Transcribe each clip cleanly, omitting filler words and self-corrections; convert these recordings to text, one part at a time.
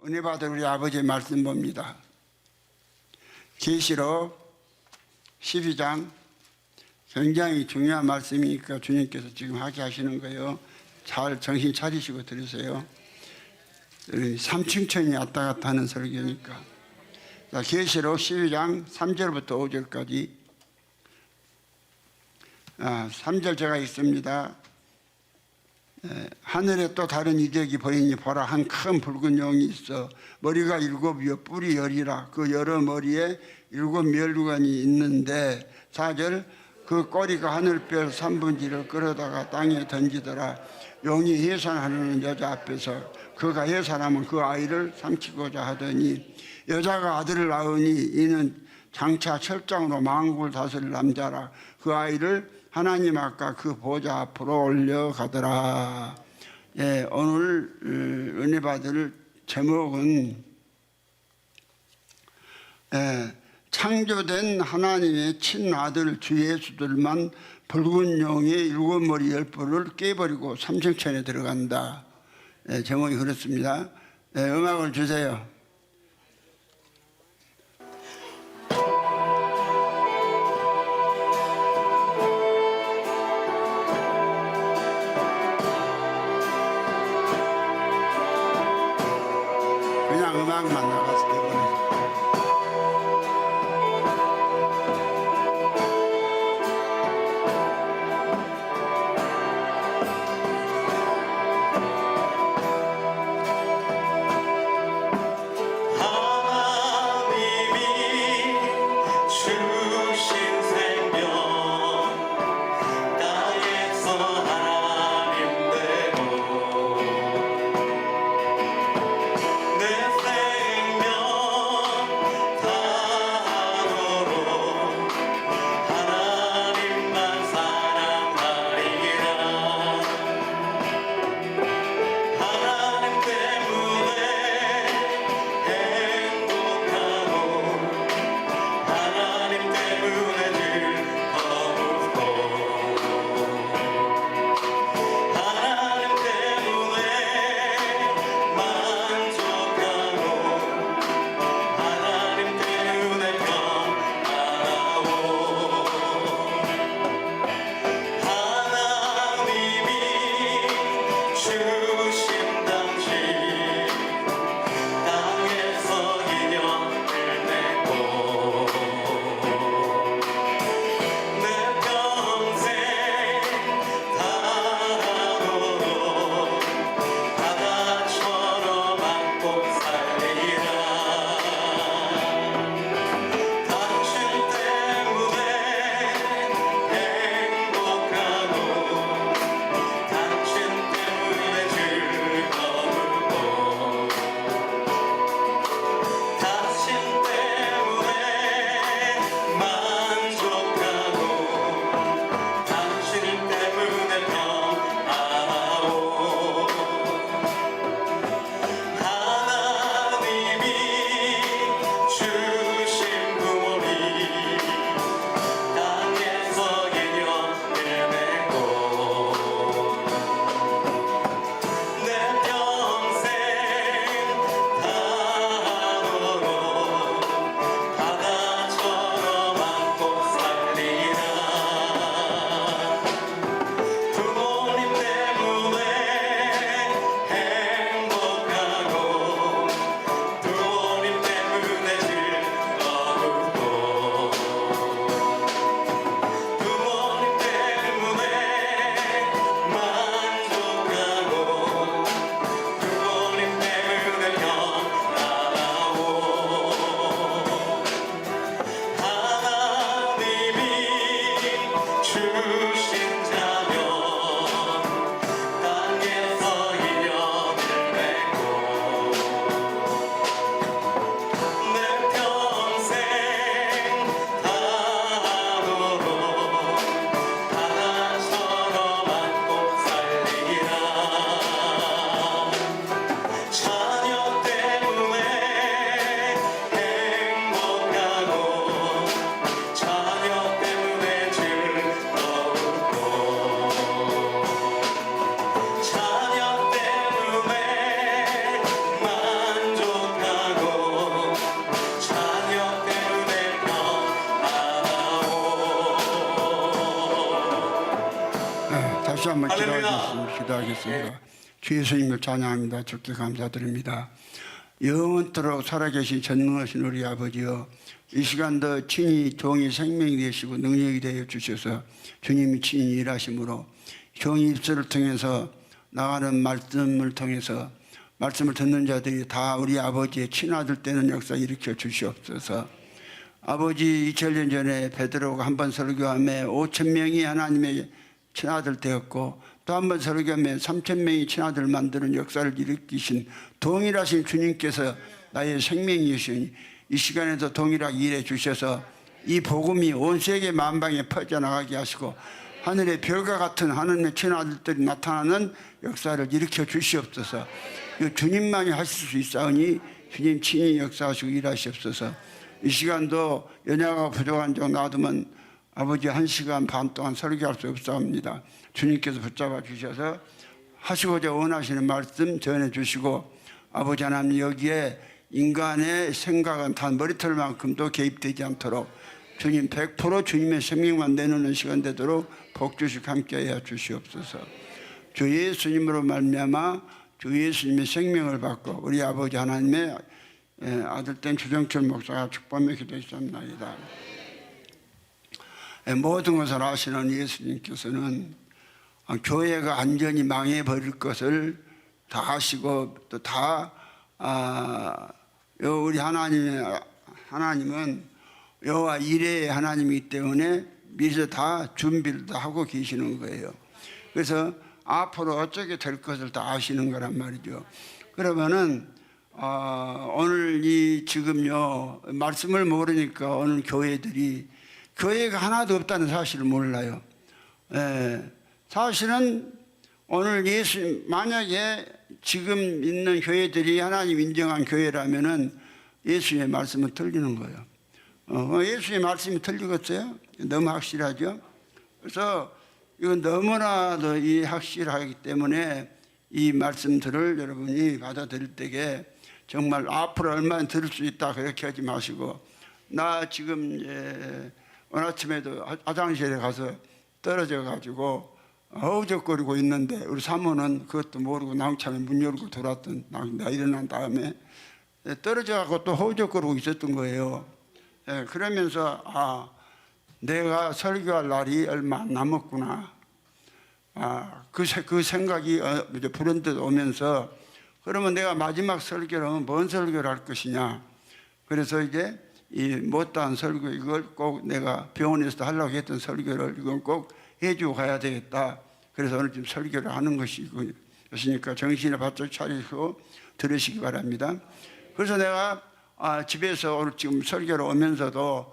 은혜 받을 우리 아버지의 말씀 봅니다. 계시록 12장 굉장히 중요한 말씀이니까 주님께서 지금 하게 하시는 거예요. 잘 정신 차리시고 들으세요. 삼층천이 왔다 갔다 하는 설교니까. 자, 계시록 12장 3절부터 5절까지 3절 제가 읽습니다. 하늘에 또 다른 이적이 보이니 보라, 한 큰 붉은 용이 있어 머리가 7이요 뿔이 10이라. 그 여러 머리에 7 멸관이 있는데 4절 그 꼬리가 하늘별 3분지를 끌어다가 땅에 던지더라. 용이 해산하려는 여자 앞에서 그가 해산하면 그 아이를 삼키고자 하더니 여자가 아들을 낳으니 이는 장차 철장으로 만국을 다스릴 남자라. 그 아이를 하나님 아까 그 보좌 앞으로 올려가더라. 예, 오늘 은혜 받을 제목은 창조된 하나님의 친아들 주 예수들만 붉은 용의 7머리 10뿔을 깨버리고 삼층천에 들어간다. 예, 제목이 그렇습니다. 예, 음악을 주세요. 그냥 음악만 나가서 되버리죠. 다시 한번 할렐루야. 기도하겠습니다. 주 예수님을 찬양합니다. 주께 감사드립니다. 영원토록 살아계신 전능하신 우리 아버지여, 이 시간도 친히 종이 생명이 되시고 능력이 되어 주셔서 주님이 친히 일하심으로 종이 입술을 통해서 나가는 말씀을 통해서 말씀을 듣는 자들이 다 우리 아버지의 친아들 되는 역사 일으켜 주시옵소서. 아버지 2000년 전에 베드로가 한 번 설교함에 5,000명이 하나님의 친아들 되었고, 또 한 번 설교함에 3,000명이 친아들 만드는 역사를 일으키신 동일하신 주님께서 나의 생명이시니 이 시간에도 동일하게 일해 주셔서 이 복음이 온 세계 만방에 퍼져나가게 하시고 하늘의 별과 같은 하늘의 친아들들이 나타나는 역사를 일으켜 주시옵소서. 주님만이 하실 수 있사오니 주님 친히 역사하시고 일하시옵소서. 이 시간도 연약하고 부족한 점 놔두면 아버지 1시간 반 동안 설교할 수 없사옵니다. 주님께서 붙잡아 주셔서 하시고자 원하시는 말씀 전해 주시고, 아버지 하나님 여기에 인간의 생각은 단 머리털만큼도 개입되지 않도록 주님 100% 주님의 생명만 내놓는 시간 되도록 복 주시고 함께하여 주시옵소서. 주 예수님으로 말미암아 주 예수님의 생명을 받고 우리 아버지 하나님의 아들된 주정철 목사가 축복하며 기도했습니다. 모든 것을 아시는 예수님께서는 교회가 완전히 망해버릴 것을 다 아시고 또 다 우리 하나님은 여호와 이레의 하나님이기 때문에 미리 다 준비를 다 하고 계시는 거예요. 그래서 앞으로 어떻게 될 것을 다 아시는 거란 말이죠. 그러면은 오늘 지금요 말씀을 모르니까 오늘 교회가 하나도 없다는 사실을 몰라요. 사실은 오늘 만약에 지금 있는 교회들이 하나님 인정한 교회라면은 예수의 말씀은 틀리는 거예요. 예수의 말씀이 틀리겠어요? 너무 확실하죠. 그래서 이건 너무나도 확실하기 때문에 이 말씀들을 여러분이 받아들일 때에 정말 앞으로 얼마나 들을 수 있다 그렇게 하지 마시고, 나 지금 오늘 아침에도 화장실에 가서 떨어져 가지고 허우적거리고 있는데 우리 사모는 그것도 모르고 나무창에 문 열고 들어왔던 나 일어난 다음에 떨어져 가고 또 허우적거리고 있었던 거예요. 그러면서 내가 설교할 날이 얼마 안 남았구나. 그 생각이 불현듯 오면서, 그러면 내가 마지막 설교를 하면 뭔 설교를 할 것이냐. 그래서 이제 이 못다한 설교, 이걸 꼭 내가 병원에서도 하려고 했던 설교를 이건 꼭 해주고 가야 되겠다. 그래서 오늘 지금 설교를 하는 것이니까 정신을 바짝 차리시고 들으시기 바랍니다. 그래서 내가 집에서 오늘 지금 설교를 오면서도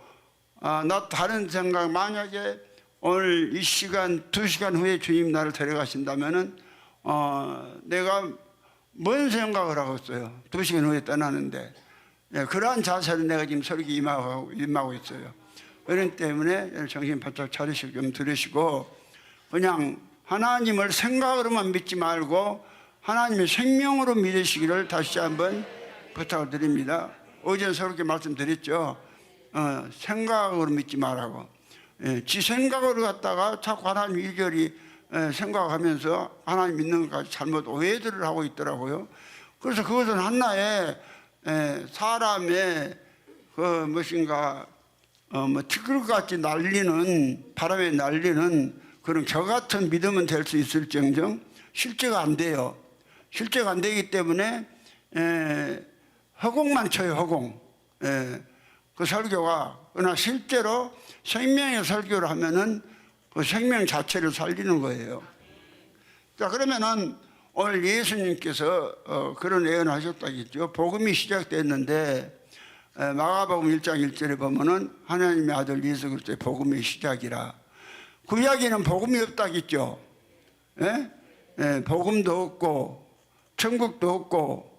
나 다른 생각, 만약에 오늘 이 시간 2시간 후에 주님 나를 데려가신다면은 내가 뭔 생각을 하겠어요? 2시간 후에 떠나는데. 그러한 자세로 내가 지금 설교 임하고 있어요. 그렇기 때문에 정신 바짝 차리시고 좀 들으시고, 그냥 하나님을 생각으로만 믿지 말고 하나님의 생명으로 믿으시기를 다시 한번 부탁을 드립니다. 어제 그렇게 말씀드렸죠. 생각으로 믿지 말라고. 지 생각으로 갖다가 자꾸 하나님 이리저리 생각하면서 하나님 믿는 것까지 잘못 오해들을 하고 있더라고요. 그래서 그것은 하나의 사람의 티끌같이 날리는, 바람에 날리는 그런 저 같은 믿음은 될 수 있을지언정 실제가 안 돼요. 실제가 안 되기 때문에 허공만 쳐요. 허공. 그 설교가. 그러나 실제로 생명의 설교를 하면은 그 생명 자체를 살리는 거예요. 자, 그러면은 오늘 예수님께서 그런 예언을 하셨다겠죠. 복음이 시작됐는데 마가복음 1장 1절에 보면은 하나님의 아들 예수 그리스도의 복음의 시작이라. 구약에는 복음이 없다겠죠. 복음도 없고 천국도 없고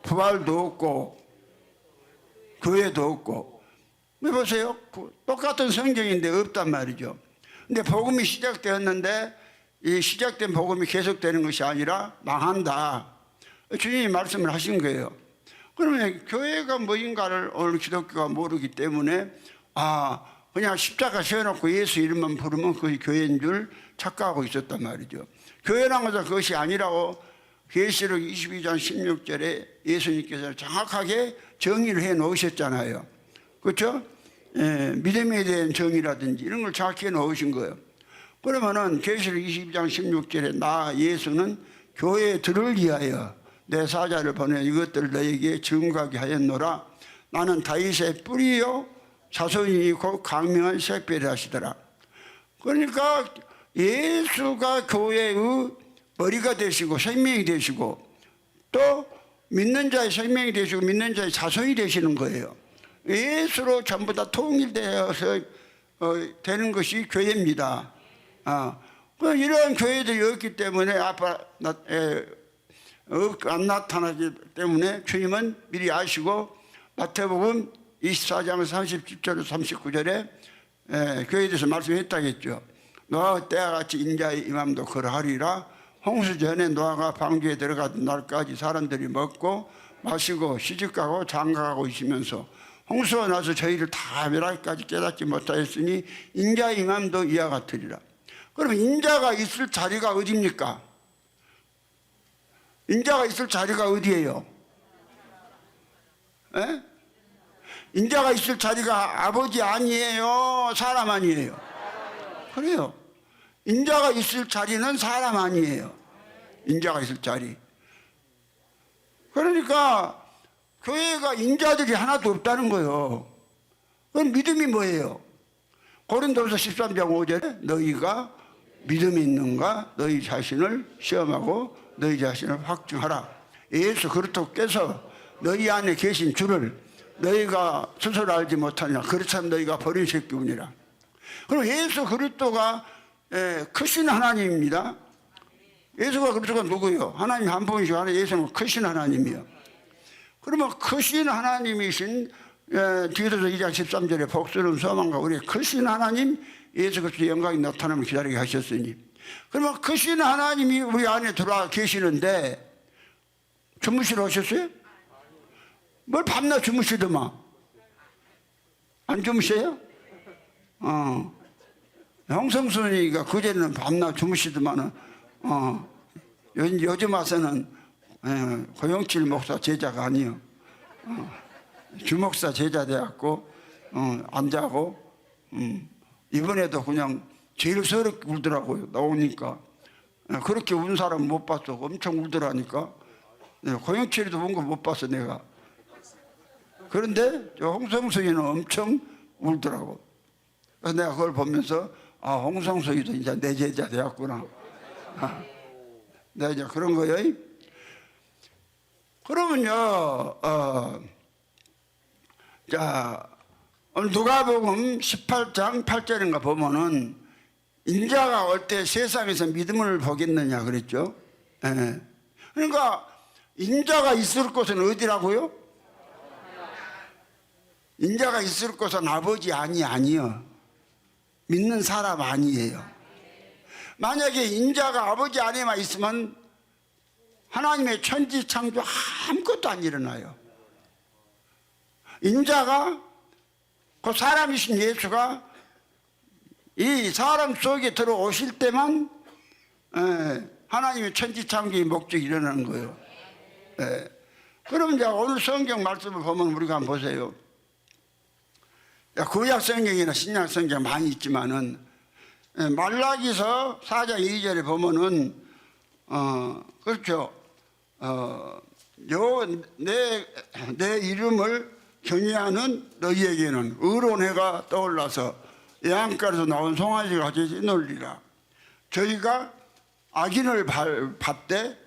부활도 없고 교회도 없고. 보세요. 똑같은 성경인데 없단 말이죠. 근데 복음이 시작되었는데 이 시작된 복음이 계속되는 것이 아니라 망한다. 주님이 말씀을 하신 거예요. 그러면 교회가 뭐인가를 오늘 기독교가 모르기 때문에 그냥 십자가 세워놓고 예수 이름만 부르면 그것이 교회인 줄 착각하고 있었단 말이죠. 교회란 것은 그것이 아니라고 계시록 22장 16절에 예수님께서 정확하게 정의를 해 놓으셨잖아요. 그렇죠? 믿음에 대한 정의라든지 이런 걸 정확히 해 놓으신 거예요. 그러면은 계시록 22장 16절에 나 예수는 교회들을 위하여 내 사자를 보내 이것들을 너에게 증거하게 하였노라. 나는 다윗의 뿌리요 자손이 곧 강명한 샛별이 하시더라. 그러니까 예수가 교회의 머리가 되시고 생명이 되시고 또 믿는 자의 생명이 되시고 믿는 자의 자손이 되시는 거예요. 예수로 전부 다 통일되어서 되는 것이 교회입니다. 이런 교회들이 없기 때문에 안 나타나기 때문에 주님은 미리 아시고 마태복음 24장 30절 39절에 교회에 대해서 말씀했다겠죠. 노아가 때와 같이 인자의 임함도 그러하리라. 홍수 전에 노아가 방주에 들어가던 날까지 사람들이 먹고 마시고 시집가고 장가가고 있으면서 홍수가 나서 저희를 다 멸하기까지 깨닫지 못하였으니 인자의 임함도 이와 같으리라. 그럼 인자가 있을 자리가 어디입니까? 인자가 있을 자리가 어디예요? 에? 인자가 있을 자리가 아버지 아니에요? 사람 아니에요? 그래요. 인자가 있을 자리는 사람 아니에요. 인자가 있을 자리. 그러니까 교회가 인자들이 하나도 없다는 거예요. 그건 믿음이 뭐예요? 고린도서 13장 5절에 너희가 믿음이 있는가 너희 자신을 시험하고 너희 자신을 확증하라. 예수 그리스도께서 너희 안에 계신 줄을 너희가 스스로 알지 못하냐. 그렇다면 너희가 버린 새끼뿐이라. 그럼 예수 그리스도가 크신 하나님입니다. 예수가 그리스도가 누구예요? 하나님 한 분이시고 하나 예수는 크신 하나님이요. 그러면 크신 하나님이신 디도서 2장 13절에 복수는 소망과 우리의 크신 하나님 예수 그리스도의 영광이 나타나면 기다리게 하셨으니 그러면 크신 하나님이 우리 안에 들어와 계시는데 주무시러 오셨어요? 뭘 밤낮 주무시더만 안 주무셔요? 홍성순이가 그제는 밤낮 주무시더만은 요즘 와서는 고영칠 목사 제자가 아니요. 주목사 제자 돼갖고 안 자고 이번에도 그냥 제일 서럽게 울더라고요. 나오니까 그렇게 운 사람 못 봤어. 엄청 울더라니까. 고영칠이도 운 거 못 봤어 내가. 그런데 저 홍성수이는 엄청 울더라고. 그래서 내가 그걸 보면서 홍성수이도 이제 내 제자 되었구나. 내가 이제 그런 거예요. 그러면요, 자, 오늘 누가복음 18장 8절인가 보면은 인자가 올 때 세상에서 믿음을 보겠느냐 그랬죠. 그러니까 인자가 있을 곳은 어디라고요? 인자가 있을 곳은 아버지 아니요. 믿는 사람 아니에요. 만약에 인자가 아버지 안에만 있으면 하나님의 천지 창조 아무것도 안 일어나요. 인자가 그 사람이신 예수가 이 사람 속에 들어오실 때만 하나님의 천지 창조의 목적이 일어나는 거예요. 그럼 이제 오늘 성경 말씀을 보면 우리가 한번 보세요. 구약 성경이나 신약 성경 많이 있지만은 말라기서 4장 2절에 보면은 그렇죠. 내 이름을 경외하는 너희에게는 의로운 해가 떠올라서 해안가에서 나온 송아지가 같이 뛰놀리라. 저희가 악인을 밟되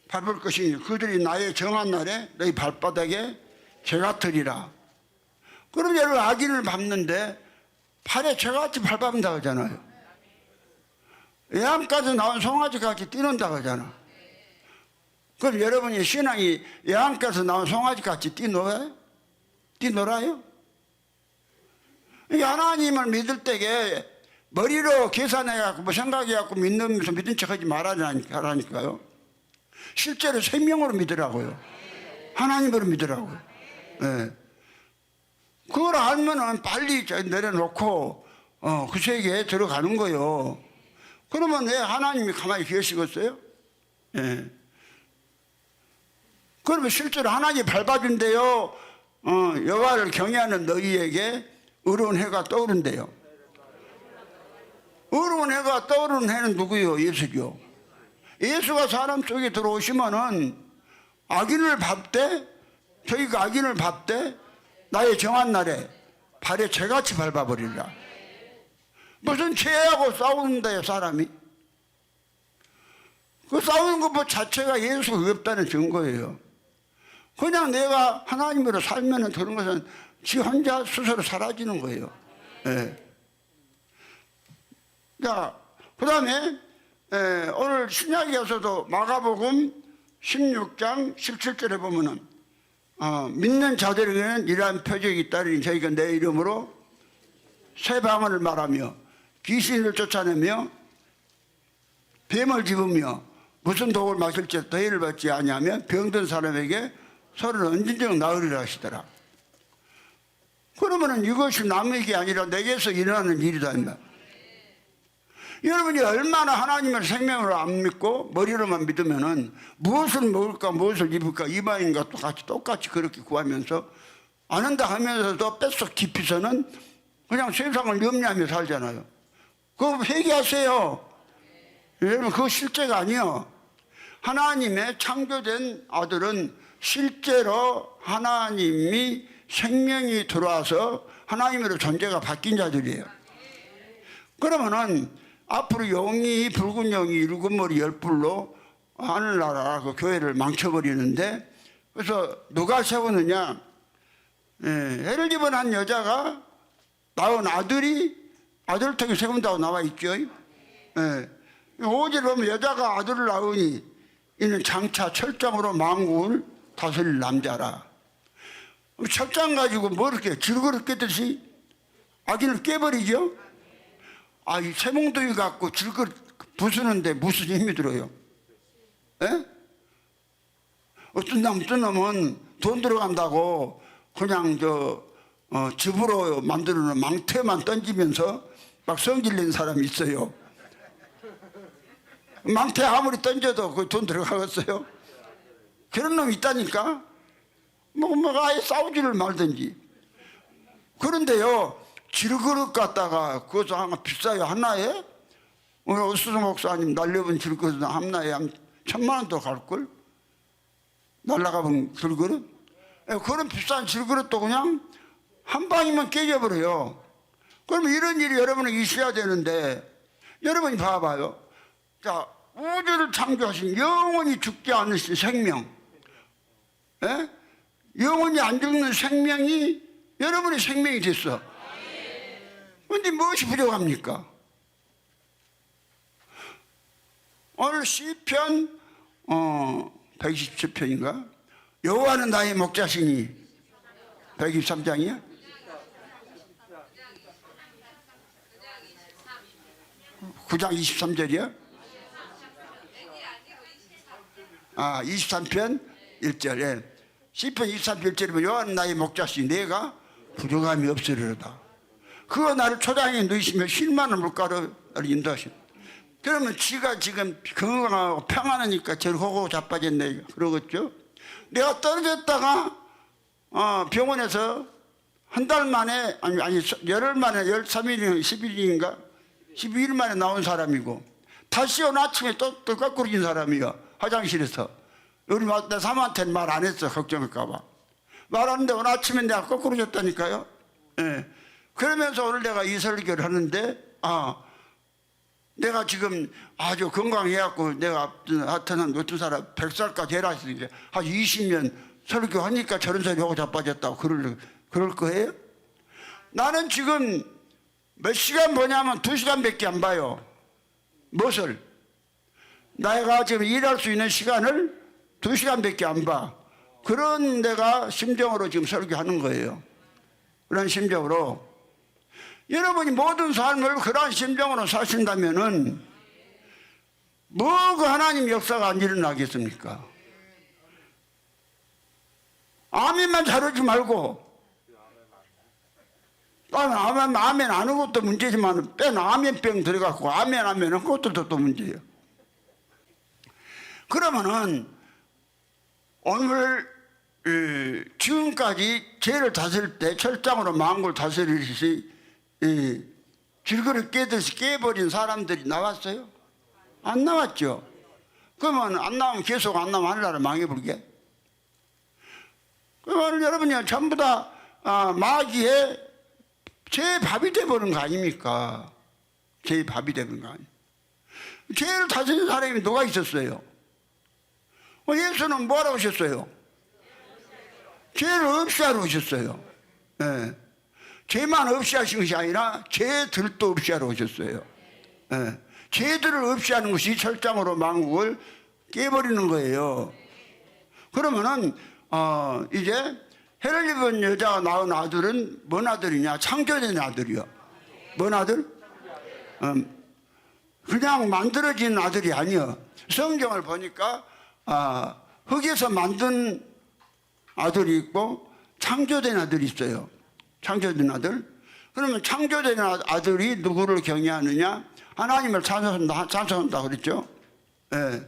밟을 것이니 그들이 나의 정한 날에 너희 발바닥에 죄가 들이라. 그럼 여러분 악인을 밟는데 팔에 죄같이 밟아본다고 하잖아요. 해안가에서 나온 송아지가 같이 뛰는다고 하잖아. 그럼 여러분이 신앙이 해안가에서 나온 송아지 같이 뛰놀아요? 하나님을 믿을 때에 머리로 계산해갖고 뭐 생각해갖고 믿으면서 믿은 척하지 말라니까요. 실제로 생명으로 믿으라고요. 하나님으로 믿으라고요. 그걸 알면은 빨리 내려놓고 그 세계에 들어가는 거요. 그러면 왜 하나님이 가만히 계시겠어요? 예. 그러면 실제로 하나님이 밟아준대요. 여호와를 경외하는 너희에게 의로운 해가 떠오른대요. 의로운 해가 떠오르는 해는 누구요? 예수죠. 예수가 사람 속에 들어오시면은 악인을 밟되, 저희가 악인을 밟되 나의 정한 날에 발에 죄같이 밟아버리라. 무슨 죄하고 싸우는데요, 사람이? 그 싸우는 것 자체가 예수가 없다는 증거예요. 그냥 내가 하나님으로 살면은 그런 것은 지 혼자 스스로 사라지는 거예요. 예. 자, 그 다음에 오늘 신약에서도 마가복음 16장 17절에 보면은 믿는 자들에게는 이러한 표적이 있다니 저희가 내 이름으로 새 방언을 말하며 귀신을 쫓아내며 뱀을 집으며 무슨 독을 마실지 더해를 받지 아니하며 병든 사람에게 서로 언제적 나으리라 하시더라. 그러면은 이것이 남에게 아니라 내게서 일어나는 일이다. 여러분이 얼마나 하나님을 생명으로 안 믿고 머리로만 믿으면은 무엇을 먹을까 무엇을 입을까 이방인과 똑같이 그렇게 구하면서 안 한다 하면서도 뼛속 깊이서는 그냥 세상을 염려하며 살잖아요. 그거 회개하세요. 여러분 그거 실제가 아니에요. 하나님의 창조된 아들은 실제로 하나님이 생명이 들어와서 하나님으로 존재가 바뀐 자들이에요. 그러면은 앞으로 영이 붉은 영이 일곱 머리 열 뿔로 하늘나라 그 교회를 망쳐버리는데, 그래서 누가 세우느냐? 해를 입은 한 여자가 낳은 아들이 아들을 통해 세운다고 나와 있죠. 오지를 보면 여자가 아들을 낳으니 이는 장차 철장으로 만국을 다스릴 남자라. 철장 가지고 뭐 이렇게 질그릇 깨듯이 악인을 깨버리죠. 이 세몽둥이 갖고 질그릇 부수는데 무슨 힘이 들어요? 에? 어떤 놈은 돈 들어간다고 그냥 집으로 만드는 망태만 던지면서 막 성질낸 사람이 있어요. 망태 아무리 던져도 그 돈 들어가겠어요? 그런 놈이 있다니까? 아예 싸우지를 말든지. 그런데요, 질그릇 갖다가 그것도 하나 비싸요. 하나에? 오늘 어수수 목사님 날려본 질그릇 하나에 한 1,000만 원도 갈걸? 날라가본 질그릇? 그런 비싼 질그릇도 그냥 한 방이면 깨져버려요. 그러면 이런 일이 여러분은 있어야 되는데, 여러분이 봐봐요. 자, 우주를 창조하신 영원히 죽지 않으신 생명, 영원히 안 죽는 생명이 여러분의 생명이 됐어. 그런데 무엇이 부족합니까? 오늘 시편 127편인가? 여호와는 나의 목자시니 123장이야? 9장 23절이야? 23편 1절. 시편 23편 1절이면 여호와는 나의 목자시니 내가 부족함이 없으리로다. 그거 나를 초장에 넣으시며 쉴만한 물가로 나를 인도하시오. 그러면 지가 지금 건강하고 평안하니까 저를 호고 자빠졌네 그러겠죠. 내가 떨어졌다가 병원에서 한 달 만에 아니 열흘 만에 13일인가 10일인가 12일 만에 나온 사람이고, 다시 오늘 아침에 또 거꾸로진 사람이야. 화장실에서. 우리 내 사모한테는 말 안 했어. 걱정할까 봐. 말 안 했는데 오늘 아침에 내가 거꾸로 졌다니까요. 그러면서 오늘 내가 이 설교를 하는데, 내가 지금 아주 건강해갖고 내가 하여튼 어떤 사람 100살까지 해라 했으니까 한 20년 설교하니까 저런 소리 하고 자빠졌다고 그럴 거예요? 나는 지금 몇 시간 보냐면 2시간밖에 안 봐요. 무엇을? 내가 지금 일할 수 있는 시간을 2시간밖에 안 봐. 그런 내가 심정으로 지금 설교하는 거예요. 그런 심정으로. 여러분이 모든 삶을 그러한 심정으로 사신다면은 뭐 그 하나님 역사가 안 일어나겠습니까? 아멘만 잘하지 말고 아멘 안 하는 것도 문제지만 뺀 아멘병 들어갖고 아멘 하면 그것도 또 문제예요. 그러면은 오늘 지금까지 죄를 다스릴 때 철장으로 만국을 다스리듯이 질그릇 깨듯이 깨버린 사람들이 나왔어요? 안 나왔죠. 그러면 안 나오면 계속 안 나오면 하늘나라 망해버리게. 그러면 여러분이 전부 다 마귀의 죄의 밥이 되버린 거 아닙니까? 죄의 밥이 되버린 거 아니에요. 죄를 다스리는 사람이 누가 있었어요? 예수는 뭐하러 오셨어요? 죄를 없이 하러 오셨어요. 네. 죄만 없이 하신 것이 아니라 죄들도 없이 하러 오셨어요. 네. 죄들을 없이 하는 것이 철장으로 만국을 깨버리는 거예요. 그러면은 이제 해를 입은 여자가 낳은 아들은 뭔 아들이냐? 창조된 아들이요. 뭔 아들? 그냥 만들어진 아들이 아니요. 성경을 보니까 흙에서 만든 아들이 있고 창조된 아들이 있어요. 창조된 아들. 그러면 창조된 아들이 누구를 경외하느냐? 하나님을 찬송한다 그랬죠. 네.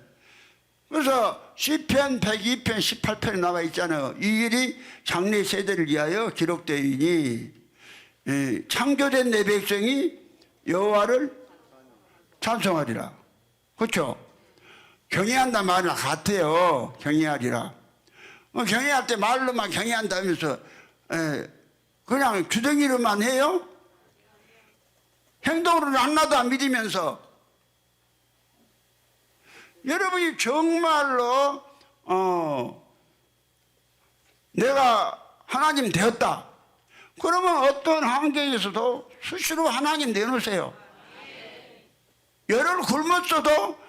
그래서 시편 102편 18편에 나와 있잖아요. 이 일이 장래 세대를 위하여 기록되리니 창조된 내 백성이 여호와를 찬송하리라. 그렇죠? 경외한다 말은 같아요. 경외하리라. 경외할 때 말로만 경외한다면서 그냥 주둥이로만 해요? 행동으로는 하나도 안 믿으면서 여러분이 정말로 내가 하나님 되었다. 그러면 어떤 환경에서도 수시로 하나님 내놓으세요. 열을 굶었어도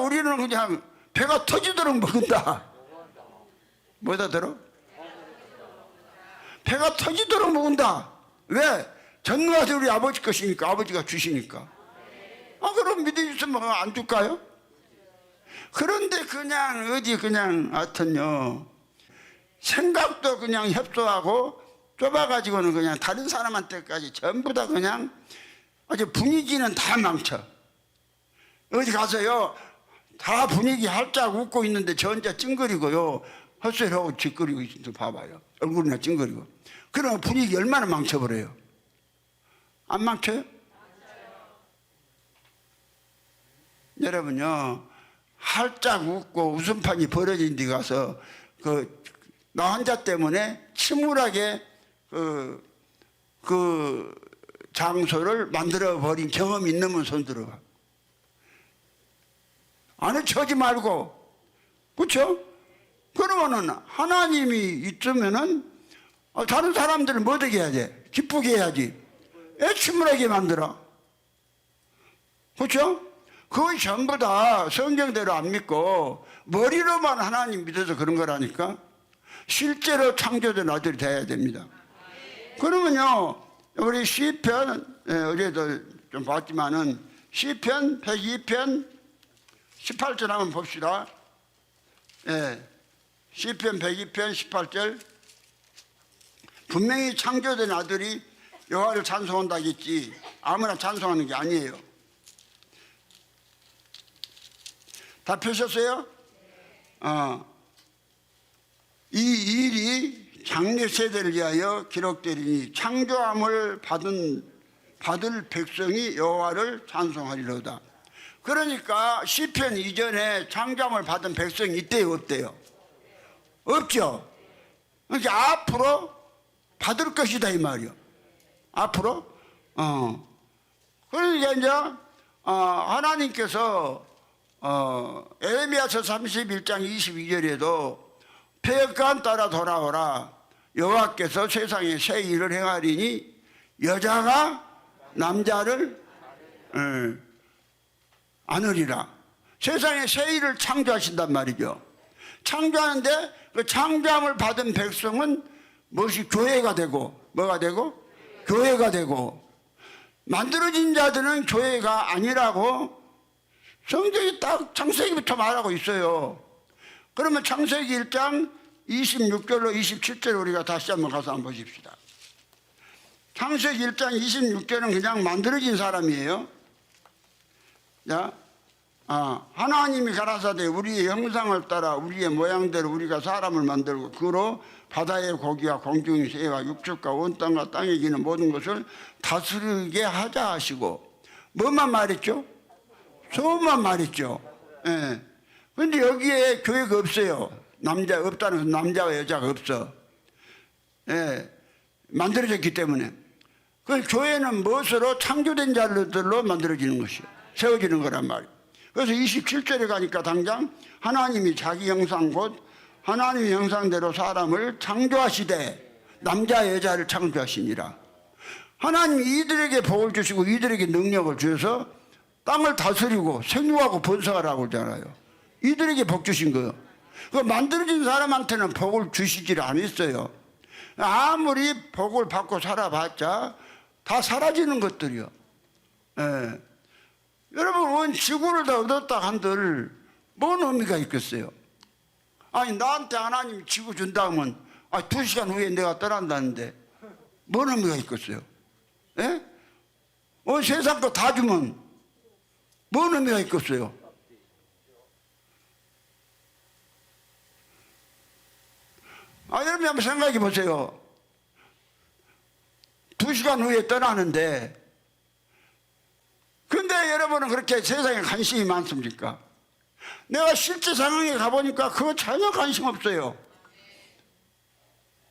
우리는 그냥 배가 터지도록 먹는다. 뭐다 들어? 배가 터지도록 먹는다. 왜? 전능하신 우리 아버지 것이니까, 아버지가 주시니까. 그럼 믿음 있으면 안 줄까요? 그런데 그냥 어디 그냥 하여튼요 생각도 그냥 협소하고 좁아가지고는 그냥 다른 사람한테까지 전부 다 그냥 아주 분위기는 다 망쳐. 어디 가서요 다 분위기 활짝 웃고 있는데 저 혼자 찡그리고요 헛소리하고 짓거리고 있어. 봐봐요. 얼굴이나 찡그리고. 그러면 분위기 얼마나 망쳐버려요. 안 망쳐요? 여러분요 활짝 웃고 웃음판이 벌어진 데 가서 나 혼자 때문에 침울하게 그 장소를 만들어 버린 경험이 있는 분 손 들어봐. 아는 척하지 말고. 그렇죠? 그러면은 하나님이 있으면은 다른 사람들을 뭐 되게 해야지? 기쁘게 해야지. 왜 침울하게 만들어? 그렇죠? 그건 전부 다 성경대로 안 믿고 머리로만 하나님 믿어서 그런 거라니까. 실제로 창조된 아들이 돼야 됩니다. 그러면요 우리 시편 어제도 좀 봤지만은 시편 102편 18절 한번 봅시다. 시편 102편 18절. 분명히 창조된 아들이 여호와를 찬송한다겠지. 아무나 찬송하는 게 아니에요. 다 펴셨어요? 이 일이 장래 세대를 위하여 기록되리니 창조함을 받을 백성이 여호와를 찬송하리로다. 그러니까 시편 이전에 창조함을 받은 백성이 있대요, 없대요? 없죠. 그러니까 앞으로 받을 것이다 이 말이요. 앞으로. 그러니까 이제 하나님께서 에레미야서 31장 22절에도 폐역한 따라 돌아오라. 여호와께서 세상에 새 일을 행하리니 여자가 남자를 안으리라. 세상에 새 일을 창조하신단 말이죠. 창조하는데 그 창조함을 받은 백성은 무엇이 교회가 되고 뭐가 되고 교회가 되고 만들어진 자들은 교회가 아니라고 성경이 딱 창세기부터 말하고 있어요. 그러면 창세기 1장 26절로 27절 우리가 다시 한번 가서 한번 보십시다. 창세기 1장 26절은 그냥 만들어진 사람이에요. 자, 하나님이 가라사대 우리의 형상을 따라 우리의 모양대로 우리가 사람을 만들고 그로 바다의 고기와 공중의 새와 육축과 온 땅과 땅에 기는 모든 것을 다스리게 하자 하시고, 뭐만 말했죠? 소만 말했죠. 예. 근데 여기에 교회가 없어요. 남자 없다는, 남자와 여자가 없어. 예. 만들어졌기 때문에. 그 교회는 무엇으로? 창조된 자들로 만들어지는 것이요, 세워지는 거란 말이에요. 그래서 27절에 가니까 당장 하나님이 자기 형상 곧 하나님의 형상대로 사람을 창조하시되 남자 여자를 창조하시니라. 하나님이 이들에게 복을 주시고 이들에게 능력을 주셔서 땅을 다스리고 생육하고 번성하라고 그러잖아요. 이들에게 복 주신 거예요. 그 만들어진 사람한테는 복을 주시질 않았어요. 아무리 복을 받고 살아봤자 다 사라지는 것들이요. 예. 여러분, 지구를 다 얻었다 한들 뭔 의미가 있겠어요? 아니, 나한테 하나님이 지구 준다 하면 2시간 후에 내가 떠난다는데 뭔 의미가 있겠어요? 예? 세상 거 다 주면 뭔 의미가 있겠어요? 여러분 한번 생각해 보세요. 2시간 후에 떠나는데, 근데 여러분은 그렇게 세상에 관심이 많습니까? 내가 실제 상황에 가보니까 그거 전혀 관심 없어요.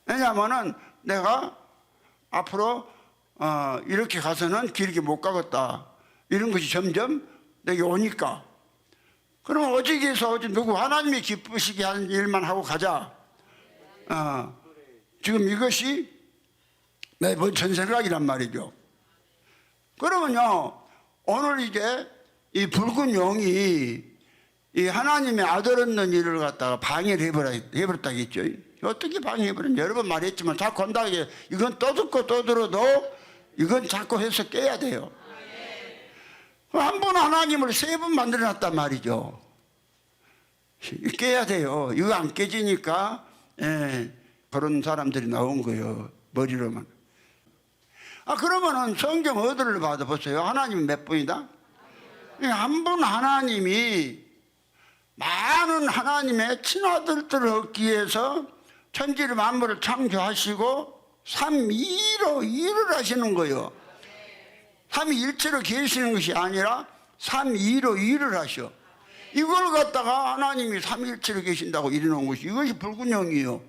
왜냐하면 내가 앞으로 이렇게 가서는 길게 못 가겠다, 이런 것이 점점 내게 오니까, 그러면 어디에서 어디 누구 하나님이 기쁘시게 하는 일만 하고 가자. 지금 이것이 매번 전 생각이란 말이죠. 그러면요, 오늘 이제 이 붉은 용이 이 하나님의 아들 얻는 일을 갖다가 방해를 해버렸다겠죠. 어떻게 방해해버렸냐? 여러 번 말했지만 자꾸 한다고 이건 떠듣고 떠들어도 이건 자꾸 해서 깨야 돼요. 한 번 하나님을 3번 만들어놨단 말이죠. 깨야 돼요. 이거 안 깨지니까 그런 사람들이 나온 거예요, 머리로만. 그러면은 성경 어디를 받아보세요? 하나님은 몇 분이다? 한 분 하나님이 많은 하나님의 친아들들을 얻기 위해서 천지를 만물을 창조하시고 삼위로 일을 하시는 거예요. 삼위일체로 계시는 것이 아니라 삼위로 일을 하셔. 이걸 갖다가 하나님이 삼위일체로 계신다고 이래놓은 것이, 이것이 붉은 용이에요.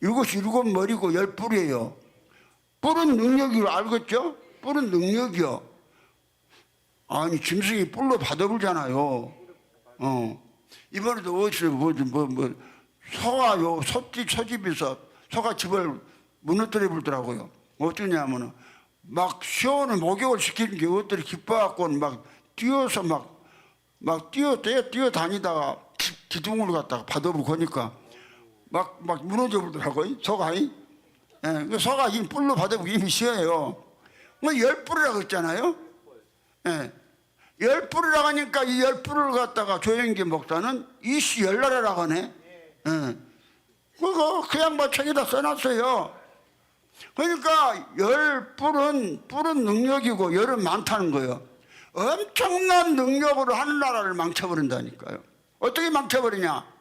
이것이 7머리고 10뿔이에요. 뿔은 능력이로 알겠죠? 뿔은 능력이요. 아니, 짐승이 뿔로 받아불잖아요. 이번에도 어디서 소가요, 소집에서 소가 집을 무너뜨려 불더라고요. 어쩌냐면은 막 시원을 목욕을 시키는 게 어들이 기뻐갖고는 막 뛰어서 막 뛰어다니다가 기둥을 갖다가 받아불고 거니까 막 무너져 불더라고요, 소가. 그 소가 이 뿔로 받아보기 이미 쉬워요. 10뿔이라고 했잖아요. 10뿔이라고 하니까 이 10뿔을 갖다가 조영기 목사는 이씨 열나라라고 하네. 그거 그냥 책에다 써놨어요. 그러니까 뿔은 능력이고 열은 많다는 거예요. 엄청난 능력으로 하늘나라를 망쳐버린다니까요. 어떻게 망쳐버리냐?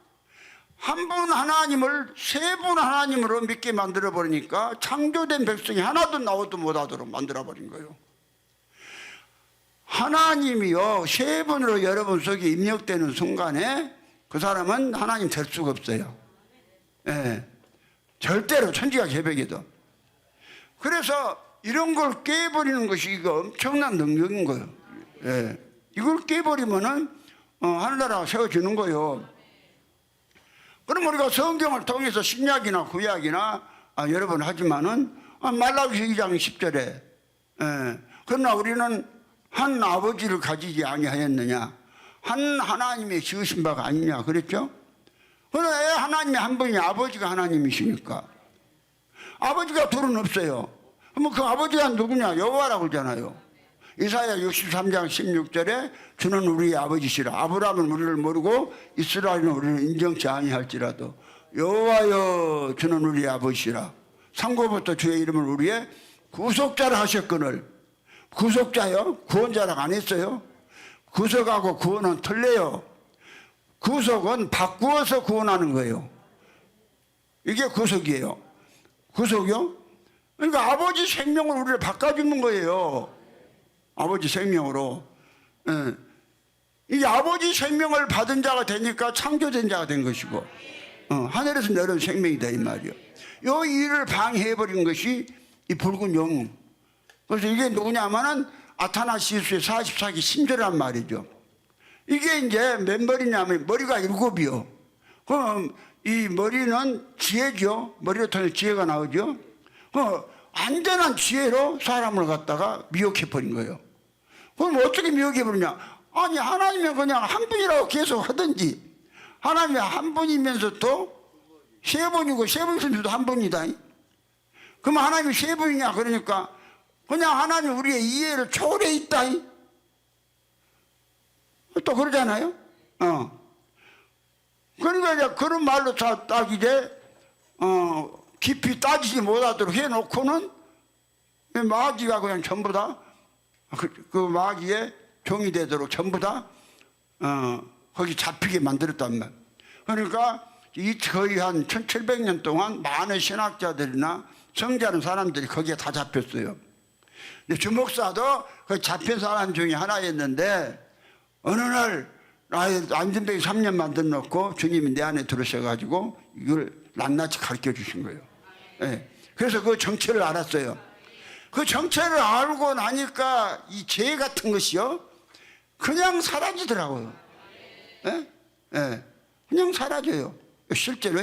한 분 하나님을 3분 하나님으로 믿게 만들어버리니까 창조된 백성이 하나도 나오도 못하도록 만들어버린 거예요. 하나님이요, 3분으로 여러분 속에 입력되는 순간에 그 사람은 하나님 될 수가 없어요. 절대로, 천지가 개벽에도. 그래서 이런 걸 깨버리는 것이 이거 엄청난 능력인 거예요. 이걸 깨버리면은 하늘나라가 세워지는 거예요. 그럼 우리가 성경을 통해서 신약이나 구약이나 여러 번 하지만은 말라기서 2장 10절에 그러나 우리는 한 아버지를 가지지 아니하였느냐, 한 하나님의 지으신 바가 아니냐 그랬죠. 그러나 하나님이 한 분이 아버지가 하나님이시니까. 아버지가 둘은 없어요. 그럼 그 아버지가 누구냐? 여호와라고 그러잖아요. 이사야 63장 16절에 주는 우리의 아버지시라. 아브라함은 우리를 모르고 이스라엘은 우리를 인정치 아니할지라도 여호와여 주는 우리의 아버지시라. 상고부터 주의 이름을 우리의 구속자를 하셨거늘. 구속자요? 구원자라고 안 했어요? 구속하고 구원은 틀려요. 구속은 바꾸어서 구원하는 거예요. 이게 구속이에요. 구속이요? 그러니까 아버지 생명을 우리를 바꿔주는 거예요. 아버지 생명으로. 예. 이 아버지 생명을 받은 자가 되니까 창조된 자가 된 것이고, 하늘에서 내려온 생명이다 이 말이요. 이 일을 방해해버린 것이 이 붉은 영. 그래서 이게 누구냐면은 아타나시우스의 44기 신조란 말이죠. 이게 이제 몇 머리냐면 머리가 7이요. 그럼 이 머리는 지혜죠. 머리로 통해 지혜가 나오죠. 안전한 지혜로 사람을 갖다가 미혹해버린 거예요. 그럼 어떻게 미혹해버리냐? 아니 하나님은 그냥 한 분이라고 계속 하든지, 하나님이 한 분이면서 또 세 분이고 세 분이면서도 한 분이다. 그러면 하나님이 세 분이냐? 그러니까 그냥 하나님 우리의 이해를 초월해 있다. 또 그러잖아요. 그러니까 이제 그런 말로 딱 이제 깊이 따지지 못하도록 해놓고는 마귀가 그냥 전부 다 그 마귀의 종이 되도록 전부 다 거기 잡히게 만들었단 말. 그러니까 이 거의 한 1700년 동안 많은 신학자들이나 성자는 사람들이 거기에 다 잡혔어요. 근데 주목사도 그 잡힌 사람 중에 하나였는데 어느 날 안전뱅이 3년 만들어 놓고 주님이 내 안에 들으셔가지고 이걸 낱낱이 가르쳐 주신 거예요. 네. 그래서 그 정체를 알았어요. 그 정체를 알고 나니까 이 죄 같은 것이요 그냥 사라지더라고요. 네? 네. 그냥 사라져요. 실제로.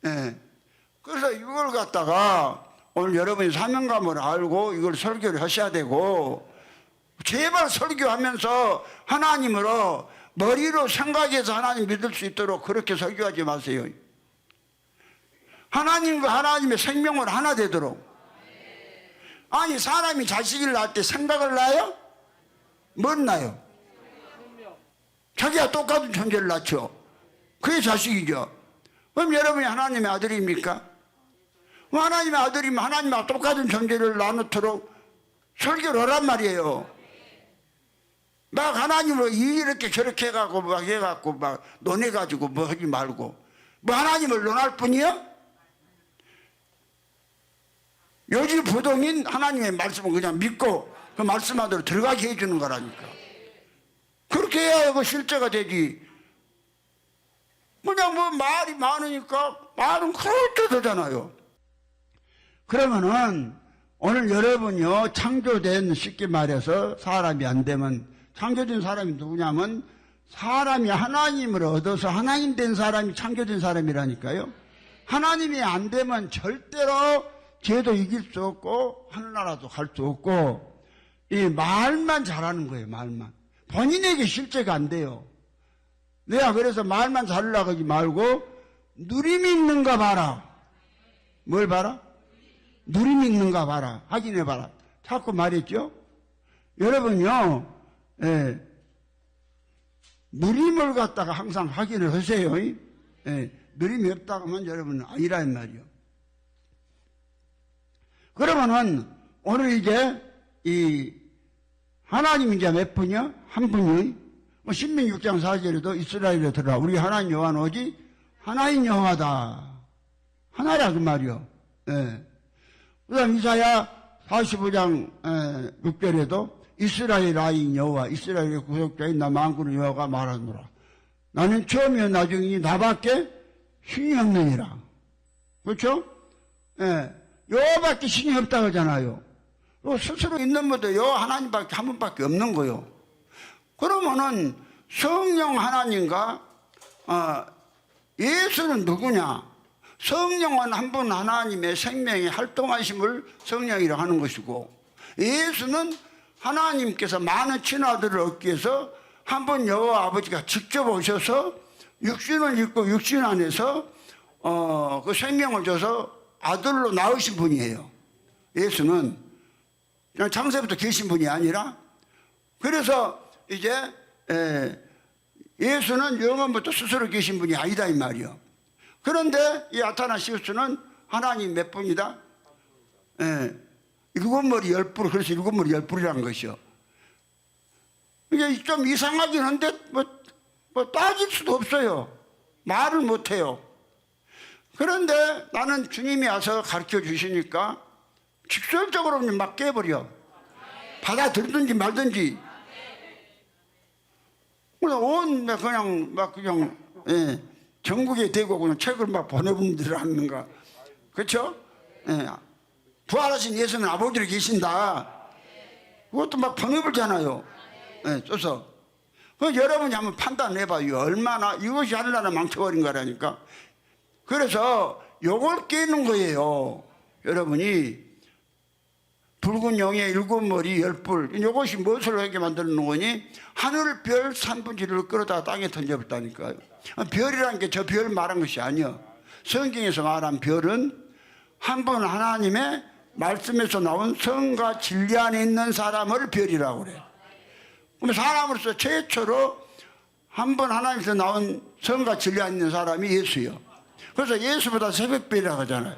네. 그래서 이걸 갖다가 오늘 여러분이 사명감을 알고 이걸 설교를 하셔야 되고, 제발 설교하면서 하나님으로 머리로 생각해서 하나님 믿을 수 있도록 그렇게 설교하지 마세요. 하나님과 하나님의 생명을 하나 되도록. 아니 사람이 자식을 낳을 때 생각을 낳아요? 뭘 낳아요? 자기가 똑같은 존재를 낳죠. 그게 자식이죠. 그럼 여러분이 하나님의 아들입니까? 하나님의 아들이면 하나님과 똑같은 존재를 나누도록 설교를 하란 말이에요. 막 하나님을 이렇게 저렇게 해갖고 막 해갖고 막 논해가지고 뭐 하지 말고, 뭐 하나님을 논할 뿐이요? 요즘 부동인 하나님의 말씀을 그냥 믿고 그 말씀만대로 들어가게 해주는 거라니까. 그렇게 해야 그 실제가 되지. 그냥 뭐 말이 많으니까 말은 그렇게 되잖아요. 그러면은 오늘 여러분이요 창조된, 쉽게 말해서 사람이 안 되면, 창조된 사람이 누구냐면 사람이 하나님을 얻어서 하나님 된 사람이 창조된 사람이라니까요. 하나님이 안 되면 절대로 죄도 이길 수 없고 하늘나라도 갈 수 없고, 이 말만 잘하는 거예요. 말만. 본인에게 실제가 안 돼요. 내가 그래서 말만 잘하려고 하지 말고 누림이 있는가 봐라. 뭘 봐라? 누림이 있는가 봐라. 확인해 봐라. 자꾸 말했죠. 여러분요 누림을 갖다가 항상 확인을 하세요. 누림이 없다고 하면 여러분은 아니란 말이요. 그러면은 오늘 이제 이 하나님 이제 몇 분이요? 한 분이. 신명기 6장 4절에도 이스라엘에 들어라. 우리 하나님 여호와는 오직 하나인 여호와다. 하나라 그 말이요. 예. 그 다음 이사야 45장 6절에도 이스라엘 아인 여호와, 이스라엘의 구속자인 나 만군의 여호와가 말하노라. 나는 처음이요 나중이니 나밖에 신이 없느니라. 그렇죠? 예. 여호와밖에 신이 없다고 하잖아요. 스스로 있는 분도 여호와 하나님밖에 한 분밖에 없는 거요. 그러면은 성령 하나님과 예수는 누구냐? 성령은 한 분 하나님의 생명의 활동하심을 성령이라고 하는 것이고, 예수는 하나님께서 많은 친아들을 얻기 위해서 한 분 여호와 아버지가 직접 오셔서 육신을 입고 육신 안에서 그 생명을 줘서 아들로 낳으신 분이에요. 예수는 그냥 창세부터 계신 분이 아니라. 그래서 이제 예수는 영원부터 스스로 계신 분이 아니다 이 말이요. 그런데 이 아타나시우스는 하나님 몇 분이다? 일곱 머리 열 뿔, 그래서 일곱 머리 열 뿔이라는 것이요. 이게 좀 이상하긴 한데 뭐 따질 수도 없어요. 말을 못해요. 그런데 나는 주님이 와서 가르쳐 주시니까 직설적으로 막 깨버려. 받아들든지 말든지. 그냥 예, 전국에 대고 그냥 책을 막 보내분들 하는가. 그렇죠? 예. 부활하신 예수는 아버지로 계신다. 그것도 막 보내버리잖아요. 예, 써서. 여러분이 한번 판단해봐요. 얼마나 이것이 하늘나라 망쳐버린 거라니까. 그래서 요걸 깨는 거예요. 여러분이 붉은 용의 일곱 머리 열 뿔, 이것이 무엇을 하게 만들어 놓은 거니? 하늘별 3분의1을 끌어다 땅에 던져버렸다니까요. 별이라는 게 저 별 말한 것이 아니요. 성경에서 말한 별은 한 분 하나님의 말씀에서 나온 성과 진리 안에 있는 사람을 별이라고 그래요. 그럼 사람으로서 최초로 한 분 하나님에서 나온 성과 진리 안에 있는 사람이 예수요. 그래서 예수보다 새벽별이라고 하잖아요.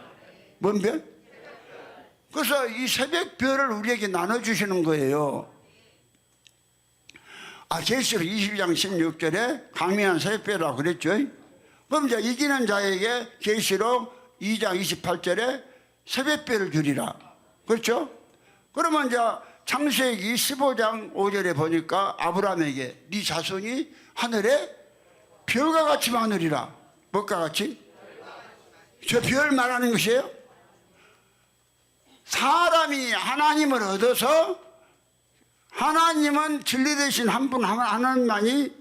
뭔 별? 그래서 이 새벽별을 우리에게 나눠주시는 거예요. 계시록 22장 16절에 강림한 새벽별이라고 그랬죠. 그럼 이제 이기는 자에게 계시록 2장 28절에 새벽별을 주리라. 그렇죠? 그러면 이제 창세기 15장 5절에 보니까 아브라함에게 네 자손이 하늘에 별과 같이 많으리라. 뭐가 같이? 저 별 말하는 것이에요? 사람이 하나님을 얻어서 하나님은 진리 되신 한 분 하나님만이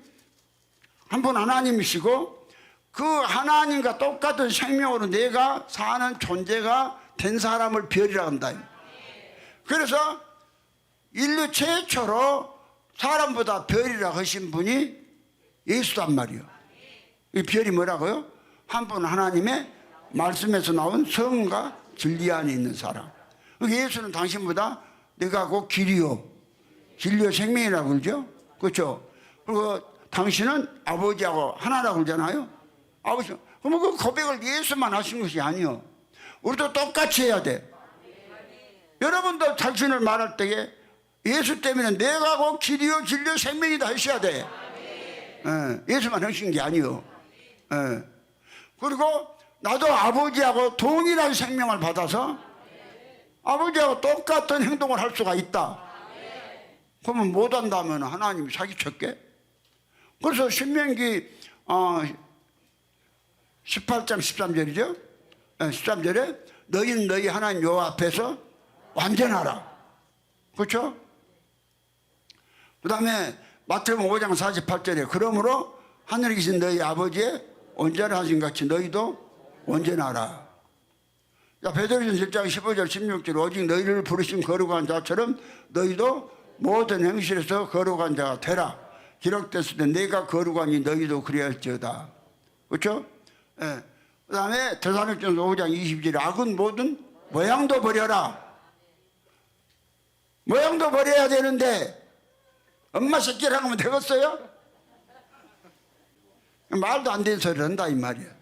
한 분 하나님이시고 그 하나님과 똑같은 생명으로 내가 사는 존재가 된 사람을 별이라고 한다. 그래서 인류 최초로 사람보다 별이라고 하신 분이 예수단 말이요. 이 별이 뭐라고요? 한 분 하나님의 말씀에서 나온 성과 진리 안에 있는 사람. 예수는 당신보다 내가 곧 길이요 진리요 생명이라고 그러죠. 그렇죠? 그리고 당신은 아버지하고 하나라고 그러잖아요. 아버지. 그러면 그 고백을 예수만 하신 것이 아니요. 우리도 똑같이 해야 돼. 여러분도 자신을 말할 때에 예수 때문에 내가 곧 길이요 진리요 생명이다 하셔야 돼. 예수만 하신 게 아니요. 그리고 나도 아버지하고 동일한 생명을 받아서 아버지하고 똑같은 행동을 할 수가 있다. 그러면 못한다면 하나님이 사기쳤게? 그래서 신명기 18장 13절이죠. 13절에 너희는 너희 하나님 여호와 앞에서 완전하라. 그렇죠? 그 다음에 마태복음 5장 48절에 그러므로 하늘에 계신 너희 아버지의 온전하신 같이 너희도 온전하라. 베드로전서 1장 15절 16절 오직 너희를 부르신 거룩한 자처럼 너희도 모든 행실에서 거룩한 자가 되라. 기록됐을 때 내가 거룩하니 너희도 그래야 할지어다. 그렇죠? 예. 그 다음에 데살로니가전서 5장 22절에 악은 모든 모양도 버려라. 모양도 버려야 되는데 엄마 새끼를 하면 되겠어요? 말도 안 되는 소리를 한다 이 말이야.